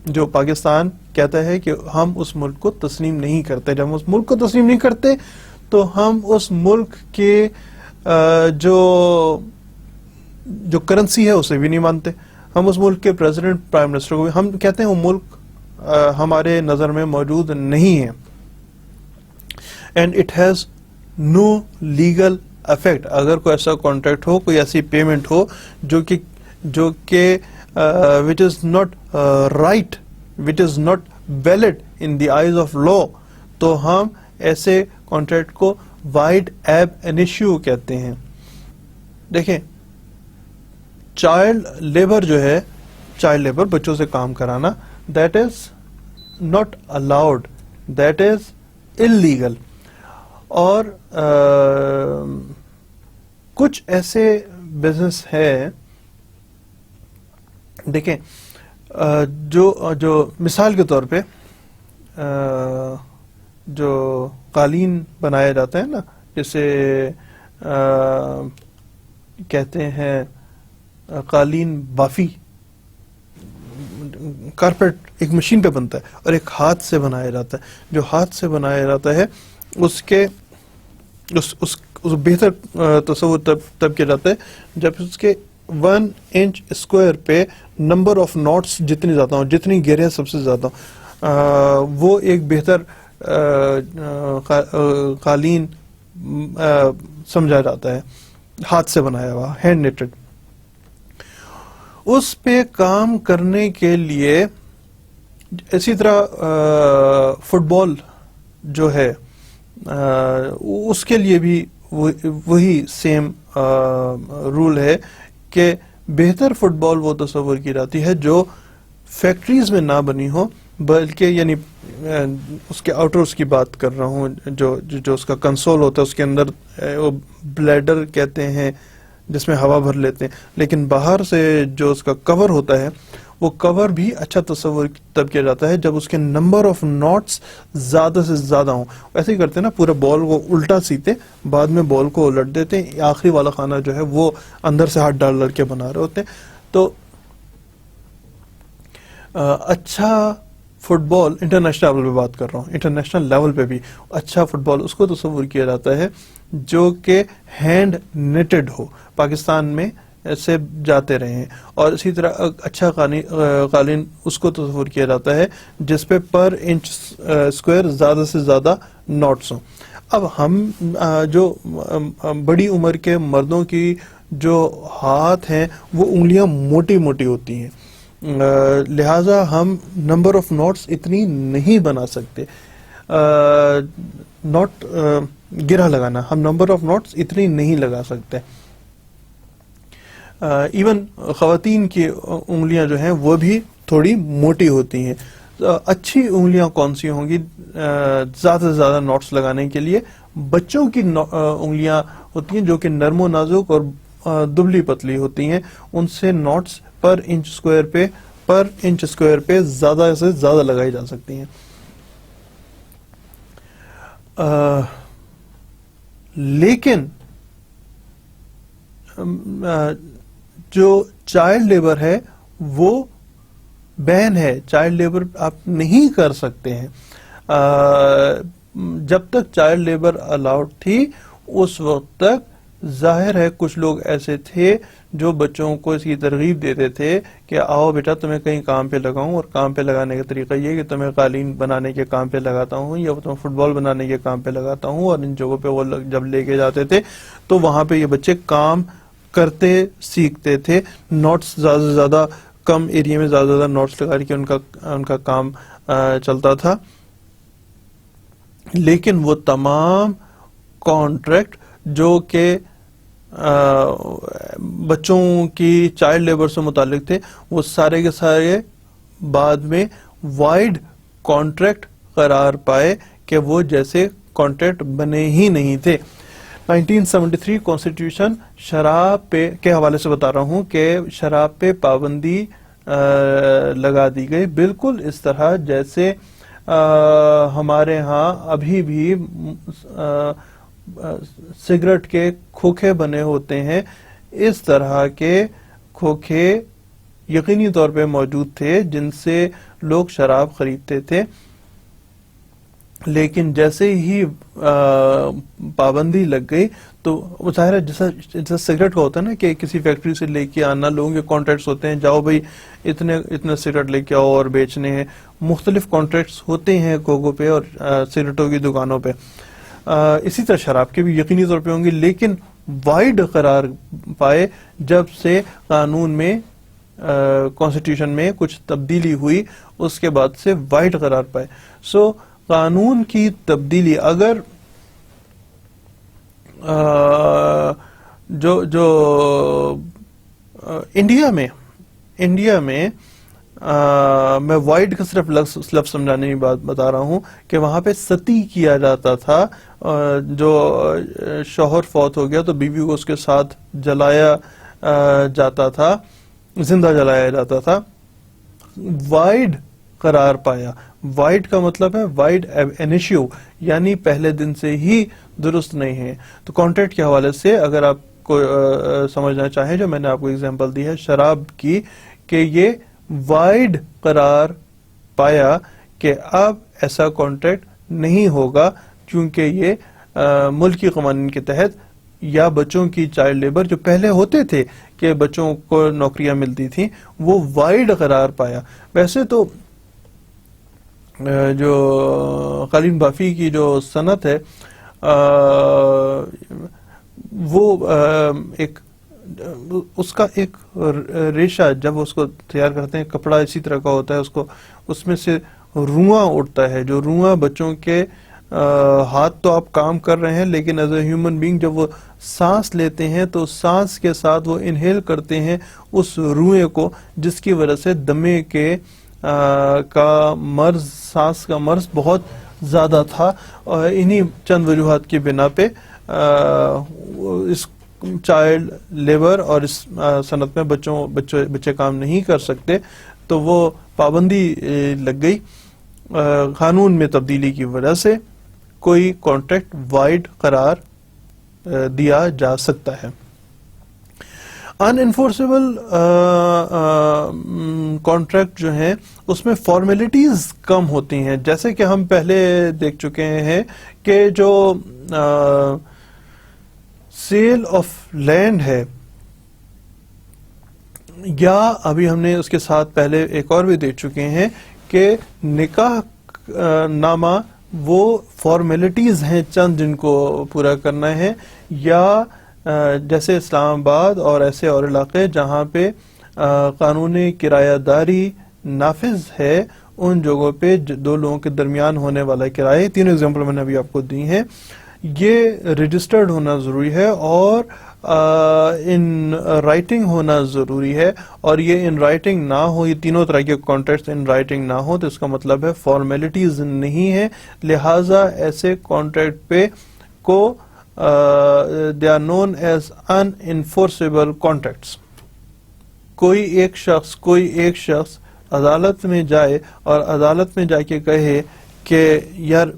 جو پاکستان کہتا ہے کہ ہم اس ملک کو تسلیم نہیں کرتے. جب ہم اس ملک کو تسلیم نہیں کرتے تو ہم اس ملک کے جو کرنسی ہے اسے بھی نہیں مانتے, ہم اس ملک کے پریزیڈنٹ, پرائم منسٹر کو بھی, ہم کہتے ہیں وہ ملک ہمارے نظر میں موجود نہیں ہے. And it has no legal effect. اگر کوئی ایسا کانٹریکٹ ہو, کوئی ایسی پیمنٹ ہو جو کہ which is not right, which is not valid in the eyes of law, تو ہم ایسے کانٹریکٹ کو وائڈ ایب انیشیو کہتے ہیں. دیکھیں چائلڈ لیبر جو ہے, چائلڈ لیبر بچوں سے کام کرانا, that is not allowed, that is illegal. اور کچھ ایسے بزنس ہے, دیکھیں جو مثال کے طور پہ جو قالین بنایا جاتا ہے نا, جسے کہتے ہیں قالین بافی, کارپیٹ ایک مشین پہ بنتا ہے اور ایک ہاتھ سے بنایا جاتا ہے. جو ہاتھ سے بنایا جاتا ہے اس بہتر تصور تب کیا جاتا ہے جب اس کے 1 انچ اسکوائر پہ نمبر آف ناٹس جتنی زیادہ ہوں, جتنی گیریں سب سے زیادہ ہوں, وہ ایک بہتر قالین سمجھا جاتا ہے, ہاتھ سے بنایا ہوا, ہینڈ نیٹڈ. اس پہ کام کرنے کے لیے اسی طرح فٹ بال جو ہے اس کے لیے بھی وہی سیم رول ہے کہ بہتر فٹ بال وہ تصور کی جاتی ہے جو فیکٹریز میں نہ بنی ہو, بلکہ یعنی اس کے آؤٹرس کی بات کر رہا ہوں، جو اس کا کنسول ہوتا ہے، اس کے اندر وہ بلیڈر کہتے ہیں جس میں ہوا بھر لیتے ہیں، لیکن باہر سے جو اس کا کور ہوتا ہے وہ کور بھی اچھا تصور تب کیا جاتا ہے جب اس کے نمبر آف ناٹس زیادہ سے زیادہ ہوں. ایسے ہی کرتے ہیں نا، پورا بال کو الٹا سیتے، بعد میں بال کو الٹ دیتے ہیں، آخری والا خانہ جو ہے وہ اندر سے ہاتھ ڈال کے بنا رہے ہوتے ہیں. تو اچھا فٹ بال انٹرنیشنل لیول پہ بات کر رہا ہوں، انٹرنیشنل لیول پہ بھی اچھا فٹ بال اس کو تصور کیا جاتا ہے جو کہ ہینڈ نیٹڈ ہو، پاکستان میں سے جاتے رہے ہیں. اور اسی طرح اچھا قالین اس کو تصور کیا جاتا ہے جس پہ پر انچ اسکوائر زیادہ سے زیادہ ناٹس ہوں. اب ہم جو بڑی عمر کے مردوں کی جو ہاتھ ہیں وہ انگلیاں موٹی موٹی ہوتی ہیں، لہٰذا ہم نمبر آف نوٹس اتنی نہیں بنا سکتے. نوٹ گرہ لگانا، ہم نمبر آف نوٹس اتنی نہیں لگا سکتے. ایون خواتین کی انگلیاں جو ہیں وہ بھی تھوڑی موٹی ہوتی ہیں. اچھی انگلیاں کون سی ہوں گی زیادہ سے زیادہ نوٹس لگانے کے لیے؟ بچوں کی انگلیاں ہوتی ہیں جو کہ نرم و نازک اور دبلی پتلی ہوتی ہیں، ان سے نوٹس پر انچ اسکوائر پہ زیادہ سے زیادہ لگائی جا سکتی ہیں. لیکن جو چائلڈ لیبر ہے وہ بین ہے، چائلڈ لیبر آپ نہیں کر سکتے ہیں. جب تک چائلڈ لیبر الاؤڈ تھی اس وقت تک ظاہر ہے کچھ لوگ ایسے تھے جو بچوں کو اس کی ترغیب دیتے تھے کہ آؤ بیٹا تمہیں کہیں کام پہ لگاؤں، اور کام پہ لگانے کا طریقہ یہ کہ تمہیں قالین بنانے کے کام پہ لگاتا ہوں یا تمہیں فٹ بال بنانے کے کام پہ لگاتا ہوں. اور ان جگہوں پہ وہ جب لے کے جاتے تھے تو وہاں پہ یہ بچے کام کرتے سیکھتے تھے. نوٹس زیادہ سے زیادہ کم ایریا میں زیادہ سے زیادہ نوٹس لگا کے ان کا کام چلتا تھا. لیکن وہ تمام کانٹریکٹ جو کہ بچوں کی چائلڈ لیبر سے متعلق تھے وہ سارے کے سارے بعد میں وائڈ کانٹریکٹ قرار پائے کہ وہ جیسے کانٹریکٹ بنے ہی نہیں تھے. 1973 کانسٹیٹیوشن شراب پہ کے حوالے سے بتا رہا ہوں کہ شراب پہ پابندی لگا دی گئی، بالکل اس طرح جیسے ہمارے ہاں ابھی بھی سگریٹ کے کھوکھے بنے ہوتے ہیں، اس طرح کے کھوکھے یقینی طور پہ موجود تھے جن سے لوگ شراب خریدتے تھے. لیکن جیسے ہی پابندی لگ گئی تو ظاہر ہے جیسا سگریٹ کا ہوتا ہے نا کہ کسی فیکٹری سے لے کے آنا، لوگوں کے کانٹریکٹس ہوتے ہیں، جاؤ بھائی اتنے سگریٹ لے کے آؤ اور بیچنے ہیں. مختلف کانٹریکٹس ہوتے ہیں کوکو پہ اور سگریٹوں کی دکانوں پہ. اسی طرح شراب کے بھی یقینی طور پہ ہوں گی، لیکن وائڈ قرار پائے جب سے قانون میں کانسٹیٹیوشن میں کچھ تبدیلی ہوئی، اس کے بعد سے وائڈ قرار پائے. سو قانون کی تبدیلی اگر جو انڈیا میں میں وائڈ کا صرف لفظ سمجھانے کی بات بتا رہا ہوں کہ وہاں پہ ستی کیا جاتا تھا. جو شوہر فوت ہو گیا تو بیوی کو اس کے ساتھ جلایا جاتا تھا، زندہ جلایا جاتا تھا. وائڈ قرار پایا. وائڈ کا مطلب ہے وائڈ انیشیو، یعنی پہلے دن سے ہی درست نہیں ہے. تو کانٹریکٹ کے حوالے سے اگر آپ کو سمجھنا چاہیں، جو میں نے آپ کو اگزامپل دی ہے شراب کی، کہ یہ وائڈ قرار پایا کہ اب ایسا کانٹریکٹ نہیں ہوگا کیونکہ یہ ملکی قوانین کے تحت، یا بچوں کی چائلڈ لیبر جو پہلے ہوتے تھے کہ بچوں کو نوکریاں ملتی تھیں، وہ وائڈ قرار پایا. ویسے تو جو قالین بافی کی جو صنعت ہے وہ ایک اس کا ایک ریشہ جب اس کو تیار کرتے ہیں، کپڑا اسی طرح کا ہوتا ہے، اس میں سے رواں اٹھتا ہے. جو رواں بچوں کے ہاتھ تو آپ کام کر رہے ہیں، لیکن ایز اے ہیومن بینگ جب وہ سانس لیتے ہیں تو سانس کے ساتھ وہ انہیل کرتے ہیں اس روئے کو، جس کی وجہ سے دمے کے کا مرض، سانس کا مرض بہت زیادہ تھا، اور انہی چند وجوہات کی بنا پہ اس چائلڈ لیبر اور اس صنعت میں بچے کام نہیں کر سکتے، تو وہ پابندی لگ گئی قانون میں تبدیلی کی وجہ سے، کوئی کانٹریکٹ وائڈ قرار دیا جا سکتا ہے۔ ان انفورسیبل کانٹریکٹ جو ہیں اس میں فارمیلٹیز کم ہوتی ہیں، جیسے کہ ہم پہلے دیکھ چکے ہیں کہ جو سیل آف لینڈ ہے، یا ابھی ہم نے اس کے ساتھ پہلے ایک اور بھی دیکھ چکے ہیں کہ نکاح نامہ وہ فارمیلٹیز ہیں چند جن کو پورا کرنا ہے، یا جیسے اسلام آباد اور ایسے اور علاقے جہاں پہ قانون کرایہ داری نافذ ہے، ان جگہوں پہ دو لوگوں کے درمیان ہونے والا کرایہ، تینوں ایگزامپل میں نے ابھی آپ کو دی ہیں، یہ رجسٹرڈ ہونا ضروری ہے اور ان رائٹنگ ہونا ضروری ہے، اور یہ ان رائٹنگ نہ ہو، یہ تینوں طرح کے کانٹریکٹس ان رائٹنگ نہ ہو تو اس کا مطلب ہے فارمیلٹیز نہیں ہے، لہٰذا ایسے کانٹریکٹ پہ کو they are known as unenforceable contracts۔ کوئی ایک شخص عدالت میں جائے اور عدالت میں جا کے کہے کہ یار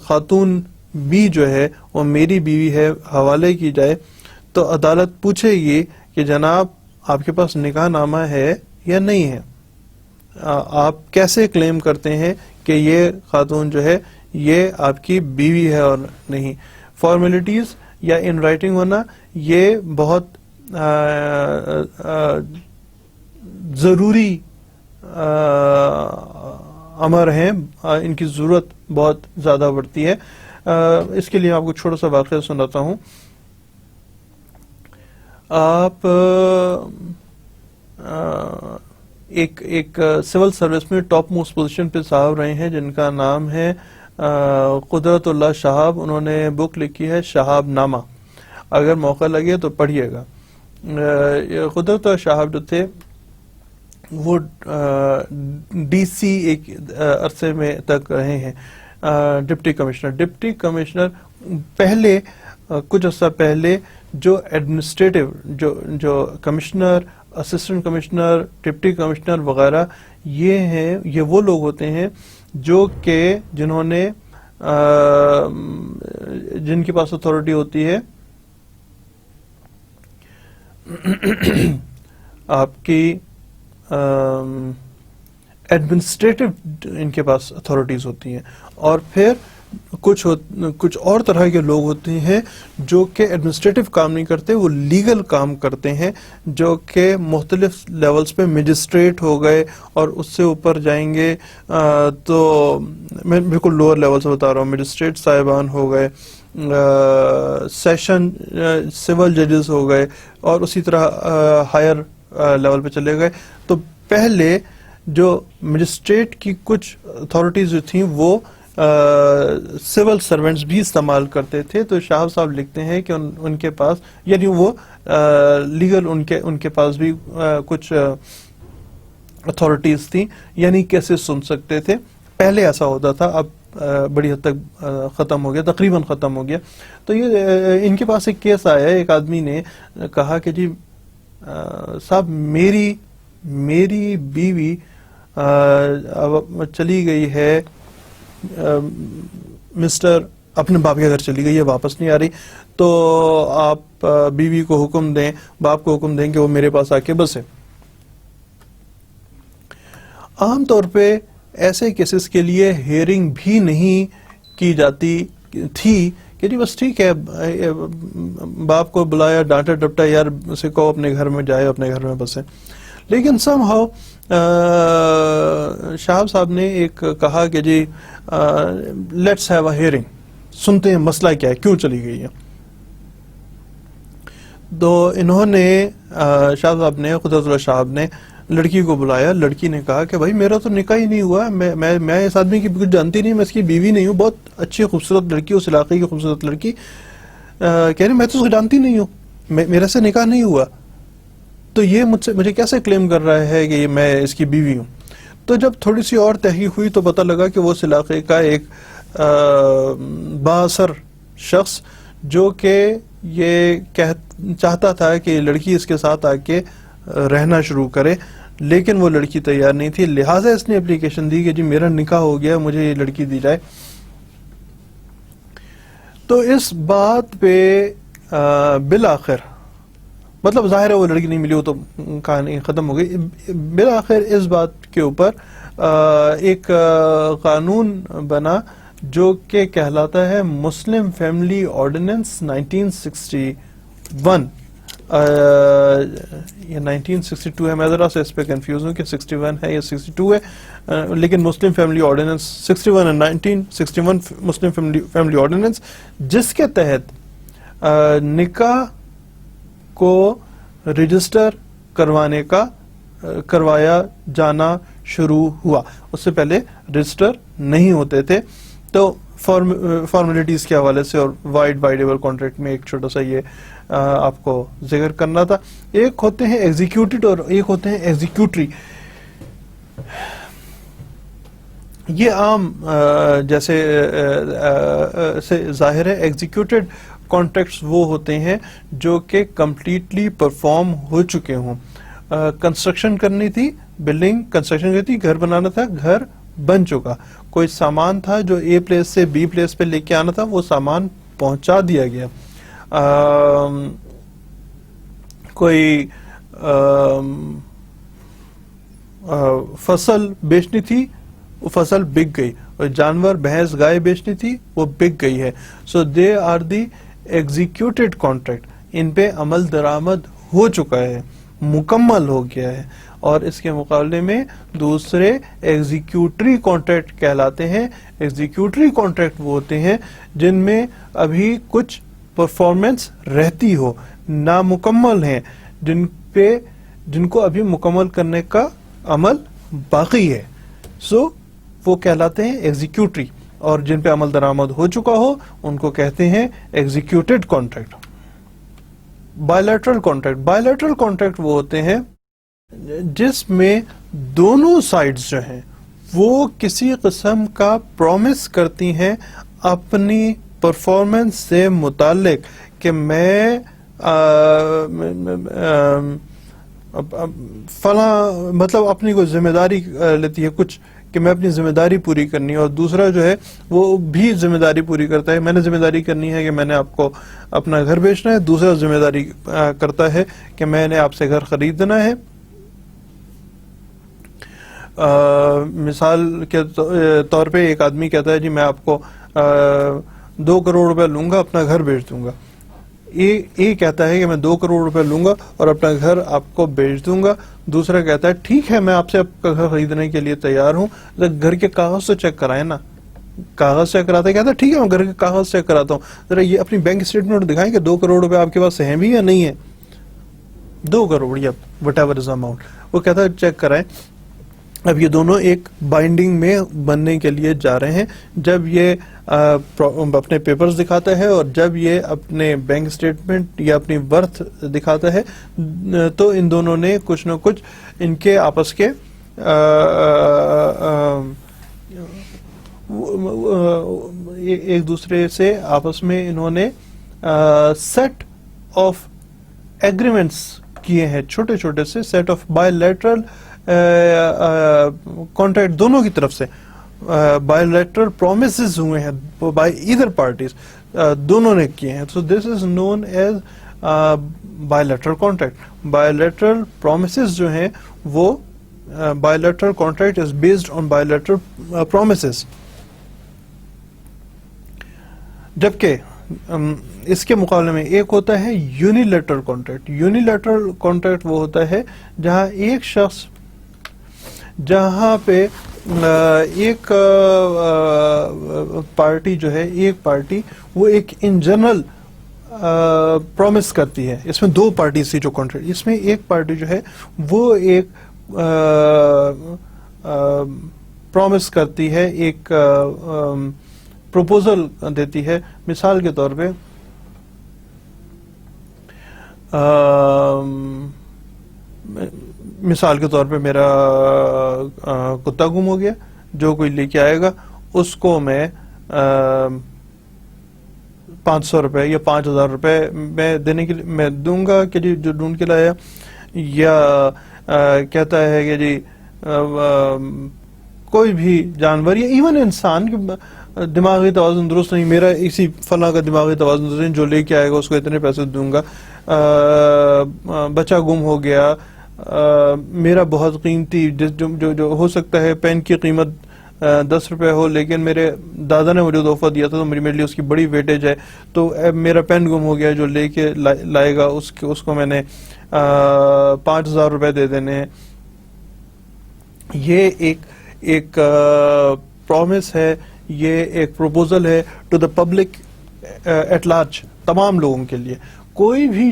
خاتون بھی جو ہے وہ میری بیوی ہے، حوالے کی جائے، تو عدالت پوچھے گی کہ جناب آپ کے پاس نکاح نامہ ہے یا نہیں ہے، آپ کیسے کلیم کرتے ہیں کہ یہ خاتون جو ہے یہ آپ کی بیوی ہے اور نہیں۔ فارمیلٹیز یا ان رائٹنگ ہونا یہ بہت ضروری امر ہیں، ان کی ضرورت بہت زیادہ بڑھتی ہے۔ اس کے لیے آپ کو چھوٹا سا واقعہ سناتا ہوں۔ آپ ایک سول سروس میں ٹاپ موسٹ پوزیشن پہ صاحب رہے ہیں جن کا نام ہے قدرت اللہ شہاب، انہوں نے بک لکھی ہے شہاب نامہ، اگر موقع لگے تو پڑھیے گا۔ قدرت اللہ شہاب جو تھے وہ ڈی سی ایک عرصے میں تک رہے ہیں، ڈپٹی کمشنر پہلے کچھ عرصہ پہلے جو ایڈمنسٹریٹو جو commissioner, assistant commissioner, deputy commissioner وغیرہ یہ وہ لوگ ہوتے ہیں جو کہ جن کے پاس اتھارٹی ہوتی ہے آپ کی ایڈمنسٹریٹو، ان کے پاس اتھارٹیز ہوتی ہیں، اور پھر کچھ اور طرح کے لوگ ہوتے ہیں جو کہ ایڈمنسٹریٹو کام نہیں کرتے، وہ لیگل کام کرتے ہیں، جو کہ مختلف لیولز پہ مجسٹریٹ ہو گئے، اور اس سے اوپر جائیں گے تو میں بالکل لوور لیول سے بتا رہا ہوں، مجسٹریٹ صاحبان ہو گئے، سیشن سول ججز ہو گئے، اور اسی طرح ہائر لیول پہ چلے گئے۔ تو پہلے جو مجسٹریٹ کی کچھ اتھارٹیز جو تھیں وہ سول سرونٹس بھی استعمال کرتے تھے، تو شاہب صاحب لکھتے ہیں کہ ان کے پاس یعنی وہ لیگل ان کے پاس بھی کچھ اتھارٹیز تھیں، یعنی کیسے سن سکتے تھے۔ پہلے ایسا ہوتا تھا، اب بڑی حد تک ختم ہو گیا، تقریباً ختم ہو گیا۔ تو یہ ان کے پاس ایک کیس آیا، ایک آدمی نے کہا کہ جی صاحب میری بیوی چلی گئی ہے، مسٹر اپنے باپ کے گھر چلی گئی ہے، واپس نہیں آ رہی، تو آپ بیوی کو حکم دیں، باپ کو حکم دیں کہ وہ میرے پاس آ کے بسے۔ عام طور پہ ایسے کیسز کے لیے ہیئرنگ بھی نہیں کی جاتی تھی کہ جی بس ٹھیک ہے، باپ کو بلایا، ڈانٹا ڈپٹا، یار اسے کہو اپنے گھر میں جائے، اپنے گھر میں بسے۔ لیکن سم ہاؤ شاہب صاحب نے ایک کہا کہ جی لیٹس ہیو اے ہیئرنگ، سنتے ہیں مسئلہ کیا ہے، کیوں چلی گئی ہے۔ تو انہوں نے شاہب صاحب نے، قدرت اللہ شاہب نے لڑکی کو بلایا، لڑکی نے کہا کہ بھائی میرا تو نکاح ہی نہیں ہوا، میں اس آدمی کی کچھ جانتی نہیں، میں اس کی بیوی نہیں ہوں، بہت اچھی خوبصورت لڑکی، اس علاقے کی خوبصورت لڑکی، کہہ رہی میں تو اس کو جانتی نہیں ہوں، میرے سے نکاح نہیں ہوا، تو یہ مجھے کیسے کلیم کر رہا ہے کہ میں اس کی بیوی ہوں۔ تو جب تھوڑی سی اور تحقیق ہوئی تو پتہ لگا کہ وہ اس علاقے کا ایک بااثر شخص جو کہ یہ چاہتا تھا کہ لڑکی اس کے ساتھ آ کے رہنا شروع کرے، لیکن وہ لڑکی تیار نہیں تھی، لہٰذا اس نے اپلیکیشن دی کہ جی میرا نکاح ہو گیا، مجھے یہ لڑکی دی جائے. تو اس بات پہ بالآخر، مطلب ظاہر ہے وہ لڑکی نہیں ملی، وہ تو کہانی ختم ہو گئی. بالآخر اس بات کے اوپر ایک قانون بنا جو کہ کہلاتا ہے مسلم فیملی آرڈیننس 1961. یہ 1962 ہے، میں ذرا سے اس پہ کنفیوز ہوں کہ 61 ہے یا 62 ہے، لیکن مسلم فیملی آرڈیننس 61 ہے، 1961 مسلم فیملی آرڈیننس، جس کے تحت نکاح کو رجسٹر کروایا جانا شروع ہوا. اس سے پہلے رجسٹر نہیں ہوتے تھے. تو فارمیلٹیز کے حوالے سے اور وائڈیبل کانٹریکٹ میں ایک چھوٹا سا یہ آپ کو ذکر کرنا تھا. ایک ہوتے ہیں ایگزیکیوٹڈ اور ایک ہوتے ہیں ایگزیکیوٹری. یہ عام جیسے سے ظاہر ہے، ایگزیکیوٹڈ کانٹریکٹس وہ ہوتے ہیں جو کہ کمپلیٹلی پرفارم ہو چکے ہوں. کنسٹرکشن کرنی تھی، بلڈنگ کنسٹرکشن کرنی تھی، گھر بنانا تھا، گھر بن چکا. کوئی سامان تھا جو اے پلیس سے بی پلیس پہ لے کے آنا تھا، وہ سامان پہنچا دیا گیا. کوئی فصل بیچنی تھی، وہ فصل بک گئی، اور جانور بھینس گائے بیچنی تھی، وہ بک گئی ہے. سو دے آر دی ایگزیکیوٹڈ کانٹریکٹ. ان پہ عمل درآمد ہو چکا ہے، مکمل ہو گیا ہے. اور اس کے مقابلے میں دوسرے ایگزیکیوٹری کانٹریکٹ کہلاتے ہیں. ایگزیکیوٹری کانٹریکٹ وہ ہوتے ہیں جن میں ابھی کچھ پرفارمنس رہتی ہو، نامکمل ہیں، جن کو ابھی مکمل کرنے کا عمل باقی ہے. سو وہ کہلاتے ہیں ایگزیکیوٹری، اور جن پہ عمل درآمد ہو چکا ہو ان کو کہتے ہیں executed contract. Bilateral contract. Bilateral contract وہ ہوتے ہیں جس میں دونوں سائڈز جو ہیں وہ کسی قسم کا پرومس کرتی ہیں اپنی پرفارمنس سے متعلق کہ میں فلاں، مطلب اپنی کوئی ذمہ داری لیتی ہے کچھ کہ میں اپنی ذمہ داری پوری کرنی ہے، اور دوسرا جو ہے وہ بھی ذمہ داری پوری کرتا ہے. میں نے ذمہ داری کرنی ہے کہ میں نے آپ کو اپنا گھر بیچنا ہے، دوسرا ذمہ داری کرتا ہے کہ میں نے آپ سے گھر خریدنا ہے. مثال کے طور پہ ایک آدمی کہتا ہے جی میں آپ کو 2 کروڑ روپے لوں گا، اپنا گھر بیچ دوں گا. یہ کہتا ہے کہ میں 2 کروڑ روپے لوں گا اور اپنا گھر آپ کو بیچ دوں گا. دوسرا کہتا ہے ٹھیک ہے میں آپ سے آپ کا گھر خریدنے کے لیے تیار ہوں، گھر کے کاغذ تو چیک کرائیں نا. کاغذ چیک کراتا ہے، کہتا ہے ٹھیک ہے میں گھر کے کاغذ چیک کراتا ہوں، ذرا یہ اپنی بینک اسٹیٹمنٹ دکھائیں کہ 2 کروڑ روپے آپ کے پاس ہیں بھی یا نہیں ہے. 2 کروڑ یا وٹ ایور از اماؤنٹ، وہ کہتا ہے چیک کرائیں. اب یہ دونوں ایک بائنڈنگ میں بننے کے لیے جا رہے ہیں. جب یہ اپنے پیپرز دکھاتا ہے اور جب یہ اپنے بینک اسٹیٹمنٹ یا اپنی ورتھ دکھاتا ہے تو ان دونوں نے کچھ نہ کچھ ان کے آپس کے ایک دوسرے سے آپس میں انہوں نے سیٹ آف ایگریمنٹس کیے ہیں، چھوٹے چھوٹے سے سیٹ آف بائیلیٹرل کانٹریکٹ دونوں کی طرف سے بائیلیٹرل پرومسز ہوئے ہیں بائی ایدر پارٹیز، دونوں نے کیے ہیں. So this is known as bilateral contract. Bilateral promises جو ہیں وہ bilateral contract is based on bilateral promises. جبکہ اس کے مقابلے میں ایک ہوتا ہے یونیلیٹرل کانٹریکٹ. یونیلیٹرل کانٹریکٹ وہ ہوتا ہے جہاں ایک شخص، جہاں پہ ایک پارٹی جو ہے، ایک پارٹی وہ ایک ان جنرل پرومس کرتی ہے. اس میں 2 پارٹیز تھی جو کانٹریکٹ، اس میں ایک پارٹی جو ہے وہ ایک پرومس کرتی ہے، ایک پروپوزل دیتی ہے. مثال کے طور پہ مثال کے طور پہ میرا کتا گم ہو گیا, جو کوئی لے کے آئے گا اس کو میں 500 روپے یا 5000 روپے میں دینے کے لیے میں دوں گا کہ جی جو ڈھونڈ کے لایا, یا کہتا ہے کہ جی کوئی بھی جانور یا ایون انسان کی دماغی توازن درست نہیں, میرا اسی فلاں کا دماغی توازن درست نہیں, جو لے کے آئے گا اس کو اتنے پیسے دوں گا. بچہ گم ہو گیا, میرا بہت قیمتی جو ہو سکتا ہے پین کی قیمت 10 روپے ہو, لیکن میرے دادا نے مجھے تحفہ دیا تھا تو میرے لیے اس کی بڑی ویٹیج ہے, تو میرا پین گم ہو گیا, جو لے کے لائے گا اس کو میں نے 5000 روپے دے دینے ہیں. یہ ایک پرومس ہے, یہ ایک پروپوزل ہے to the public at large, تمام لوگوں کے لیے. کوئی بھی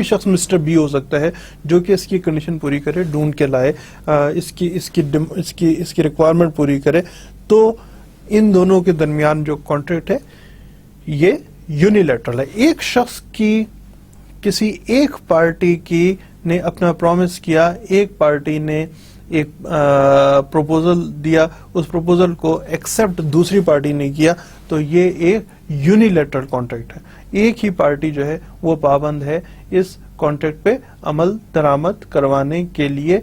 شخص مسٹر بی ہو سکتا ہے جو کہ اس کی کنڈیشن پوری کرے, ڈھونڈ کے لائے, اس کی ریکوائرمنٹ پوری کرے. تو ان دونوں کے درمیان جو کانٹریکٹ ہے یہ یونیلیٹرل ہے. ایک شخص کی, کسی ایک پارٹی کی نے اپنا پرومس کیا, ایک پارٹی نے ایک پروپوزل دیا, اس پروپوزل کو ایکسپٹ دوسری پارٹی نے کیا, تو یہ ایک یونیلیٹرل کانٹریکٹ ہے. ایک ہی پارٹی جو ہے وہ پابند ہے اس کانٹریکٹ پہ عمل درآمد کروانے کے لیے.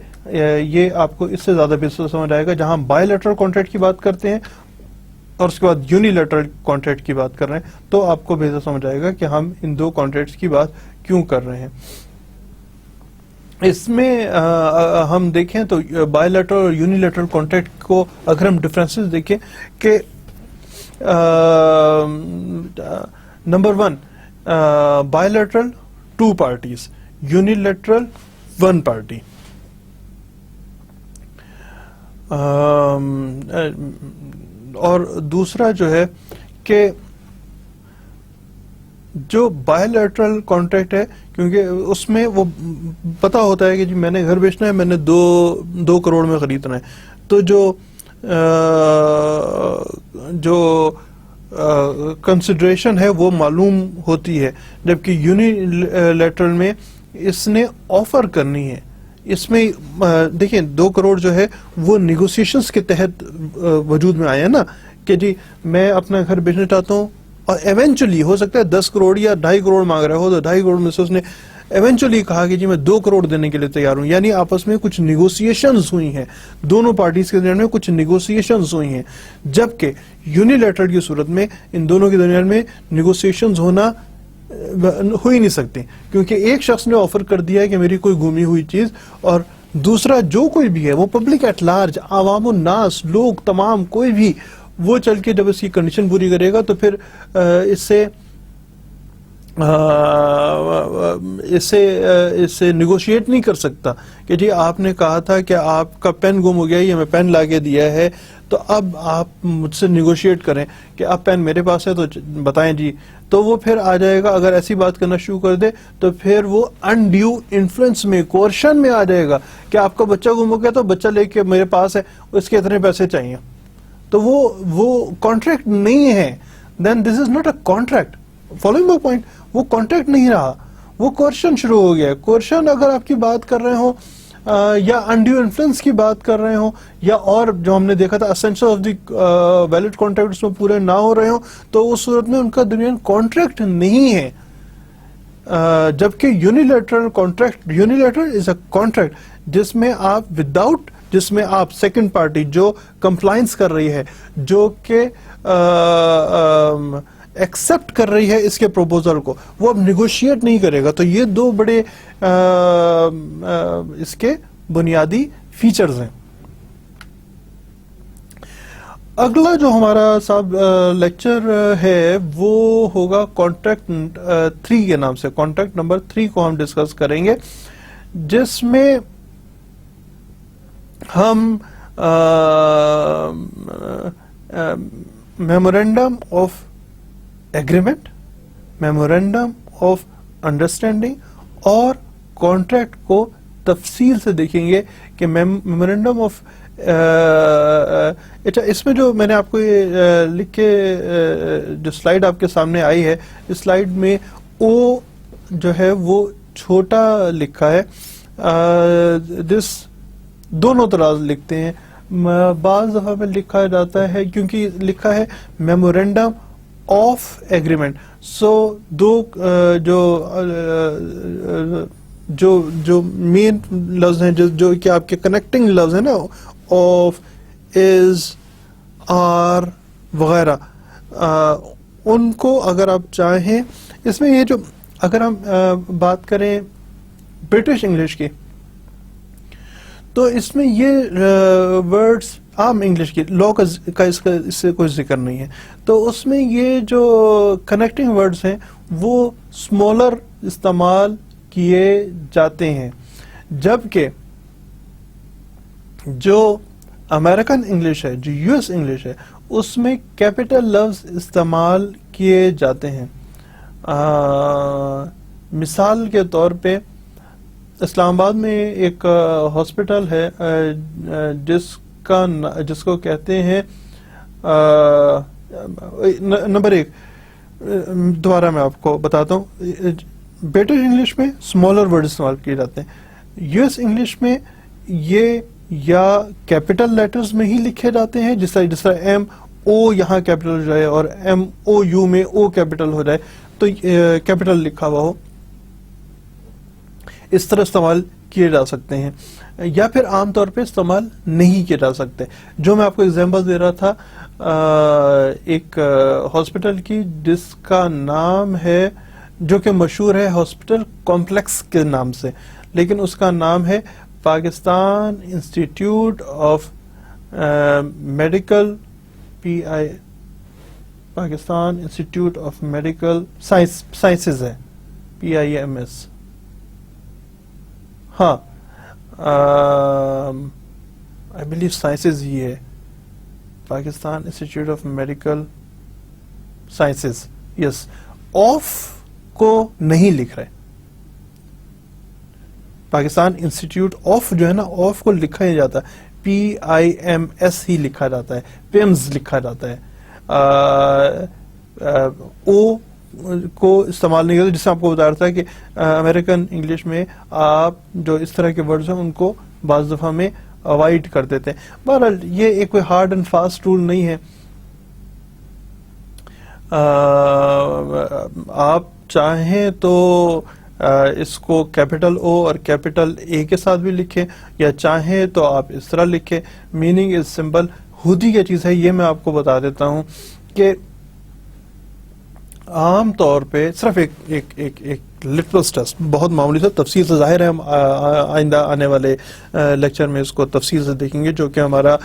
یہ آپ کو اس سے زیادہ بھی سمجھ آئے گا جہاں ہم بائی لیٹرل کانٹریکٹ کی بات کرتے ہیں اور اس کے بعد یونیلیٹرل کانٹریکٹ کی بات کر رہے ہیں, تو آپ کو بہتر سمجھ آئے گا کہ ہم ان دو کانٹریکٹس کی بات کیوں کر رہے ہیں. اس میں ہم دیکھیں تو بائی لیٹرل اور یونیلیٹرل کانٹریکٹ کو اگر ہم ڈفرینسز دیکھیں کہ number 1 by lateral 2 parties, unilateral 1 party. اور دوسرا جو ہے کہ جو بائی لیٹرل کانٹریکٹ ہے, کیونکہ اس میں وہ پتا ہوتا ہے کہ جی میں نے گھر بیچنا ہے, میں نے 2 کروڑ میں خریدنا ہے, تو جو کنسیڈریشن ہے وہ معلوم ہوتی ہے. جبکہ یونیلیٹرل میں اس نے آفر کرنی ہے. اس میں دیکھیں 2 کروڑ جو ہے وہ نیگوسیشنز کے تحت وجود میں آیا نا, کہ جی میں اپنا گھر بیچنا چاہتا ہوں, اور ایونچولی ہو سکتا ہے 10 کروڑ یا 2.5 کروڑ مانگ رہا ہو, تو 2.5 کروڑ میں سے اس نے ایونچولی کہا کہ جی میں 2 کروڑ دینے کے لیے تیار ہوں. یعنی آپس میں کچھ نیگوسیشنز ہوئی ہیں, دونوں پارٹیز کے درمیان میں کچھ نیگوسیشنز ہوئی ہیں. جبکہ یونیلیٹرل کی صورت میں ان دونوں کے درمیان میں نیگوسیشنز ہونا ہو ہی نہیں سکتے, کیونکہ ایک شخص نے آفر کر دیا ہے کہ میری کوئی گمی ہوئی چیز, اور دوسرا جو کوئی بھی ہے وہ پبلک ایٹ لارج, عوام الناس, لوگ تمام, کوئی بھی وہ چل کے جب اس کی کنڈیشن پوری کرے گا تو پھر اس سے نیگوشیٹ نہیں کر سکتا کہ جی آپ نے کہا تھا کہ آپ کا پین گم ہو گیا, یہ میں پین لا کے دیا ہے, تو اب آپ مجھ سے نیگوشیٹ کریں کہ اب پین میرے پاس ہے تو بتائیں جی. تو وہ پھر آ جائے گا, اگر ایسی بات کرنا شروع کر دے تو پھر وہ انڈیو انفلوئنس میں, کوئرشن میں آ جائے گا کہ آپ کا بچہ گم ہو گیا تو بچہ لے کے میرے پاس ہے, اس کے اتنے پیسے چاہیے. تو وہ کانٹریکٹ نہیں ہے. Then this is not a contract. Following my point, وہ کانٹریکٹ نہیں رہا, وہ کوئرشن شروع ہو گیا. کوئرشن اگر آپ کی بات کر رہے ہو یا انڈیو انفلوئنس کی بات کر رہے ہوں, یا اور جو ہم نے دیکھا تھا essential of the valid contract اس میں پورے نہ ہو رہے ہوں, تو اس صورت میں ان کا درمیان کانٹریکٹ نہیں ہے. جبکہ unilateral contract, unilateral is a contract جس میں آپ سیکنڈ پارٹی جو کمپلائنس کر رہی ہے, جو کہ ایکسپٹ کر رہی ہے اس کے پروپوزل کو, وہ اب نیگوشیٹ نہیں کرے گا. تو یہ 2 بڑے اس کے بنیادی فیچرز ہیں. اگلا جو ہمارا صاحب لیکچر ہے وہ ہوگا کانٹریکٹ 3 کے نام سے. کانٹریکٹ نمبر 3 کو ہم ڈسکس کریں گے, جس میں ہم memorandum of agreement, memorandum of understanding اور کانٹریکٹ کو تفصیل سے دیکھیں گے کہ میمورینڈم آف اس میں جو میں نے آپ کو یہ لکھ کے جو سلائیڈ آپ کے سامنے آئی ہے, اس سلائیڈ میں او جو ہے وہ چھوٹا لکھا ہے, دس دونوں طرح لکھتے ہیں. بعض دفعہ میں لکھا جاتا ہے کیونکہ لکھا ہے میمورینڈم آف ایگریمنٹ, سو دو جو مین لفظ ہیں جو کہ آپ کے کنیکٹنگ لفظ ہیں نا, آف, از, آر وغیرہ, ان کو اگر آپ چاہیں, اس میں یہ جو اگر ہم بات کریں برٹش انگلش کی, تو اس میں یہ ورڈز عام انگلش کی لا کا اس سے کوئی ذکر نہیں ہے, تو اس میں یہ جو کنیکٹنگ ورڈز ہیں وہ اسمالر استعمال کیے جاتے ہیں, جبکہ جو امریکن انگلش ہے, جو یو ایس انگلش ہے, اس میں کیپٹل لفظ استعمال کیے جاتے ہیں. مثال کے طور پہ اسلام آباد میں ایک ہاسپٹل ہے جس کو کہتے ہیں نمبر 1, دوبارہ میں آپ کو بتاتا ہوں, برٹش انگلش میں اسمالر ورڈ استعمال کیے جاتے ہیں, یو ایس انگلش میں یہ یا کیپٹل لیٹرز میں ہی لکھے جاتے ہیں, جس طرح ایم او یہاں کیپٹل ہو جائے اور ایم او یو میں او کیپٹل ہو جائے تو کیپٹل لکھا ہوا ہو, اس طرح استعمال کیے جا سکتے ہیں, یا پھر عام طور پہ استعمال نہیں کیے جا سکتے. جو میں آپ کو ایگزامپل دے رہا تھا ایک ہاسپٹل کی جس کا نام ہے, جو کہ مشہور ہے ہاسپٹل کمپلیکس کے نام سے, لیکن اس کا نام ہے Pakistan institute of medical, Pakistan institute of medical sciences ہے, PIMS. ہاں, آئی بلیو سائنسز ہی ہے, Pakistan institute of medical sciences, yes. Of کو نہیں لکھ رہے, پاکستان انسٹیٹیوٹ آف جو ہے نا, آف کو لکھا ہی جاتا ہے, PIMS ہی لکھا جاتا ہے, PIMS لکھا جاتا ہے, او کو استعمال نہیں کرتے. جس سے آپ کو بتا رہا تھا کہ امریکن انگلش میں آپ جو اس طرح کے ورڈز ہیں ان کو بعض دفعہ میں اوائڈ کر دیتے ہیں. بہرحال یہ ایک کوئی ہارڈ اینڈ فاسٹ رول نہیں ہے, آپ چاہیں تو اس کو کیپٹل او اور کیپٹل اے کے ساتھ بھی لکھیں, یا چاہیں تو آپ اس طرح لکھیں. میننگ از سمپل, ہوتی کیا چیز ہے یہ میں آپ کو بتا دیتا ہوں کہ عام طور پہ صرف ایک لٹرل ٹیسٹ, بہت معمولی سا, تفصیل سے ظاہر ہے ہم آئندہ آنے والے لیکچر میں اس کو تفصیل سے دیکھیں گے, جو کہ ہمارا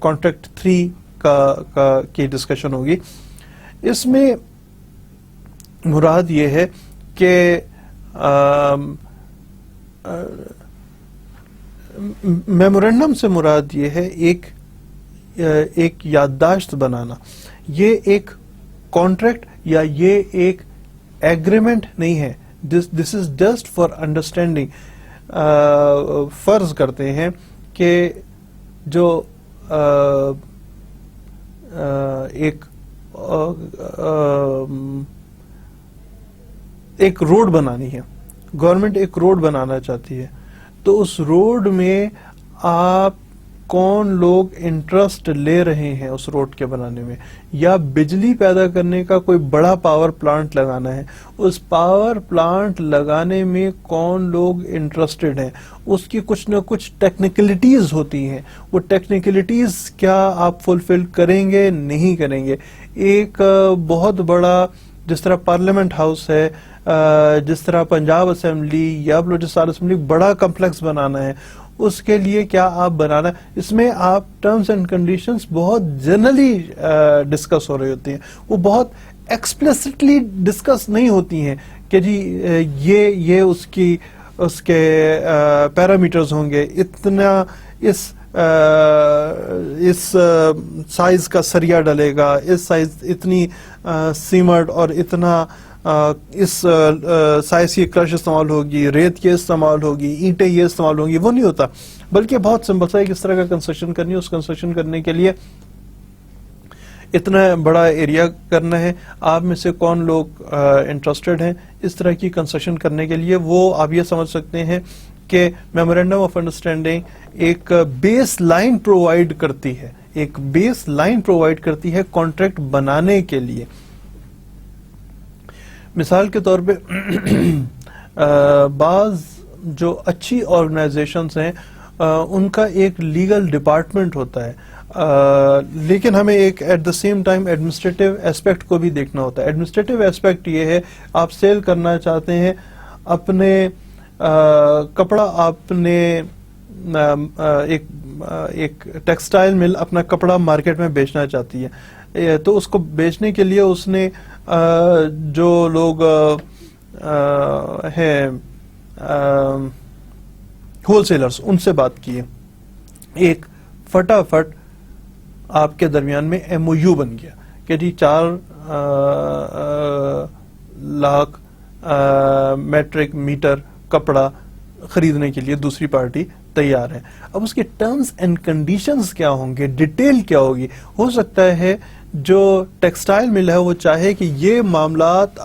کانٹریکٹ 3 کی ڈسکشن ہوگی. اس میں مراد یہ ہے کہ میمورینڈم سے مراد یہ ہے ایک یادداشت بنانا. یہ ایک کانٹریکٹ یا یہ ایک ایگریمنٹ نہیں ہے, دس از جسٹ فار انڈرسٹینڈنگ. فرض کرتے ہیں کہ جو ایک روڈ بنانی ہے, گورنمنٹ ایک روڈ بنانا چاہتی ہے, تو اس روڈ میں آپ کون لوگ انٹرسٹ لے رہے ہیں اس روڈ کے بنانے میں, یا بجلی پیدا کرنے کا کوئی بڑا پاور پلانٹ لگانا ہے, اس پاور پلانٹ لگانے میں کون لوگ انٹرسٹڈ ہیں, اس کی کچھ نہ کچھ ٹیکنیکلٹیز ہوتی ہیں. وہ ٹیکنیکلٹیز کیا آپ فلفل کریں گے نہیں کریں گے. ایک بہت بڑا, جس طرح پارلیمنٹ ہاؤس ہے, جس طرح پنجاب اسمبلی یا بلوچستان اسمبلی, بڑا کمپلیکس بنانا ہے, اس کے لیے کیا آپ بنانا, اس میں آپ ٹرمز اینڈ کنڈیشنز بہت جنرلی ڈسکس ہو رہی ہوتی ہیں, وہ بہت ایکسپلیسٹلی ڈسکس نہیں ہوتی ہیں کہ جی یہ اس کے پیرامیٹرز ہوں گے, اتنا اس سائز کا سریا ڈلے گا, اس سائز اتنی سیمنٹ اور اتنا اس سائز کی کرش استعمال ہوگی, ریت یہ استعمال ہوگی, اینٹیں یہ استعمال ہوں گی, وہ نہیں ہوتا. بلکہ بہت سمپل سا ہے, کس طرح کا کنسٹرکشن کرنی ہے, اس کنسٹرکشن کرنے کے لیے اتنا بڑا ایریا کرنا ہے. آپ میں سے کون لوگ انٹرسٹڈ ہیں اس طرح کی کنسٹرکشن کرنے کے لیے؟ وہ آپ یہ سمجھ سکتے ہیں کہ میمورینڈم آف انڈرسٹینڈنگ ایک بیس لائن پرووائڈ کرتی ہے، ایک بیس لائن پرووائڈ کرتی ہے کانٹریکٹ بنانے کے لیے. مثال کے طور پہ بعض جو اچھی آرگنائزیشنز ہیں ان کا ایک لیگل ڈپارٹمنٹ ہوتا ہے، لیکن ہمیں ایک at the same time administrative aspect کو بھی دیکھنا ہوتا ہے. ایڈمنسٹریٹو ایسپیکٹ یہ ہے، آپ سیل کرنا چاہتے ہیں اپنے کپڑا، آپ نے ایک ٹیکسٹائل مل اپنا کپڑا مارکیٹ میں بیچنا چاہتی ہے، تو اس کو بیچنے کے لیے اس نے جو لوگ ہیں ہول سیلرز ان سے بات کی ہے. ایک فٹافٹ آپ کے درمیان میں ایم او یو بن گیا کہ جی 4 لاکھ میٹرک میٹر کپڑا خریدنے کے لیے دوسری پارٹی تیار ہے. اب اس کے ٹرمز اینڈ کنڈیشنز کیا ہوں گے، ڈیٹیل کیا ہوگی؟ ہو سکتا ہے جو ٹیکسٹائل مل ہے وہ چاہے کہ یہ معاملات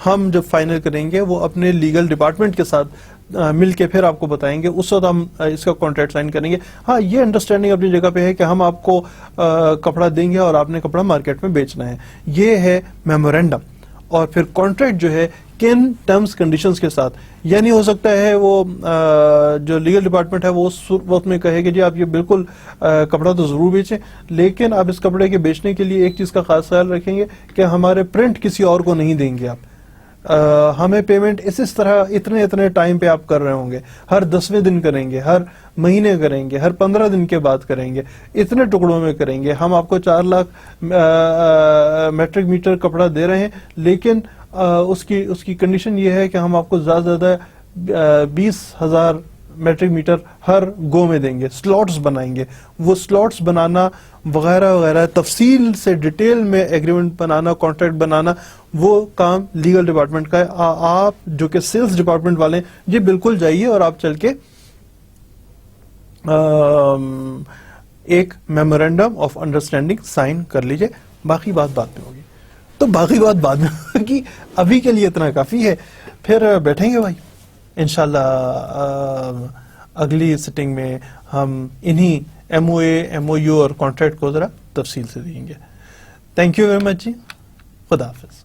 ہم جب فائنل کریں گے وہ اپنے لیگل ڈپارٹمنٹ کے ساتھ مل کے پھر آپ کو بتائیں گے، اس وقت ہم اس کا کانٹریکٹ سائن کریں گے. ہاں، یہ انڈرسٹینڈنگ اپنی جگہ پہ ہے کہ ہم آپ کو کپڑا دیں گے اور آپ نے کپڑا مارکیٹ میں بیچنا ہے. یہ ہے میمورینڈم. اور پھر کانٹریکٹ جو ہے کن ٹرمز کنڈیشنز کے ساتھ، یعنی ہو سکتا ہے وہ جو لیگل ڈپارٹمنٹ ہے وہ اس وقت میں کہے کہ جی آپ یہ بالکل کپڑا تو ضرور بیچیں، لیکن آپ اس کپڑے کے بیچنے کے لیے ایک چیز کا خاص خیال رکھیں گے کہ ہمارے پرنٹ کسی اور کو نہیں دیں گے، آپ ہمیں پیمنٹ اس طرح اتنے ٹائم پہ آپ کر رہے ہوں گے، ہر 10ویں دن کریں گے، ہر مہینے کریں گے، ہر 15 دن کے بعد کریں گے، اتنے ٹکڑوں میں کریں گے. ہم آپ کو 4 لاکھ میٹرک میٹر کپڑا دے رہے ہیں، لیکن اس کی کنڈیشن یہ ہے کہ ہم آپ کو زیادہ 20,000 میٹرک میٹر ہر گو میں دیں گے. سلاٹس بنائیں گے، وہ سلاٹس بنانا وغیرہ وغیرہ، تفصیل سے ڈیٹیل میں ایگریمنٹ بنانا، کانٹریکٹ بنانا، وہ کام لیگل ڈپارٹمنٹ کا ہے. آپ جو کہ سیلز ڈپارٹمنٹ والے ہیں، جی بالکل جائیے اور آپ چل کے ایک میمورینڈم آف انڈرسٹینڈنگ سائن کر لیجئے. باقی بات بعد میں ہوگی. تو باقی بات بعد میں ہوگی، ابھی کے لیے اتنا کافی ہے. پھر بیٹھیں گے بھائی انشاءاللہ اگلی سٹنگ میں ہم انہی M O A, M O U اور کانٹریکٹ کو ذرا تفصیل سے دیں گے. تھینک یو ویری مچ جی. خدا حافظ.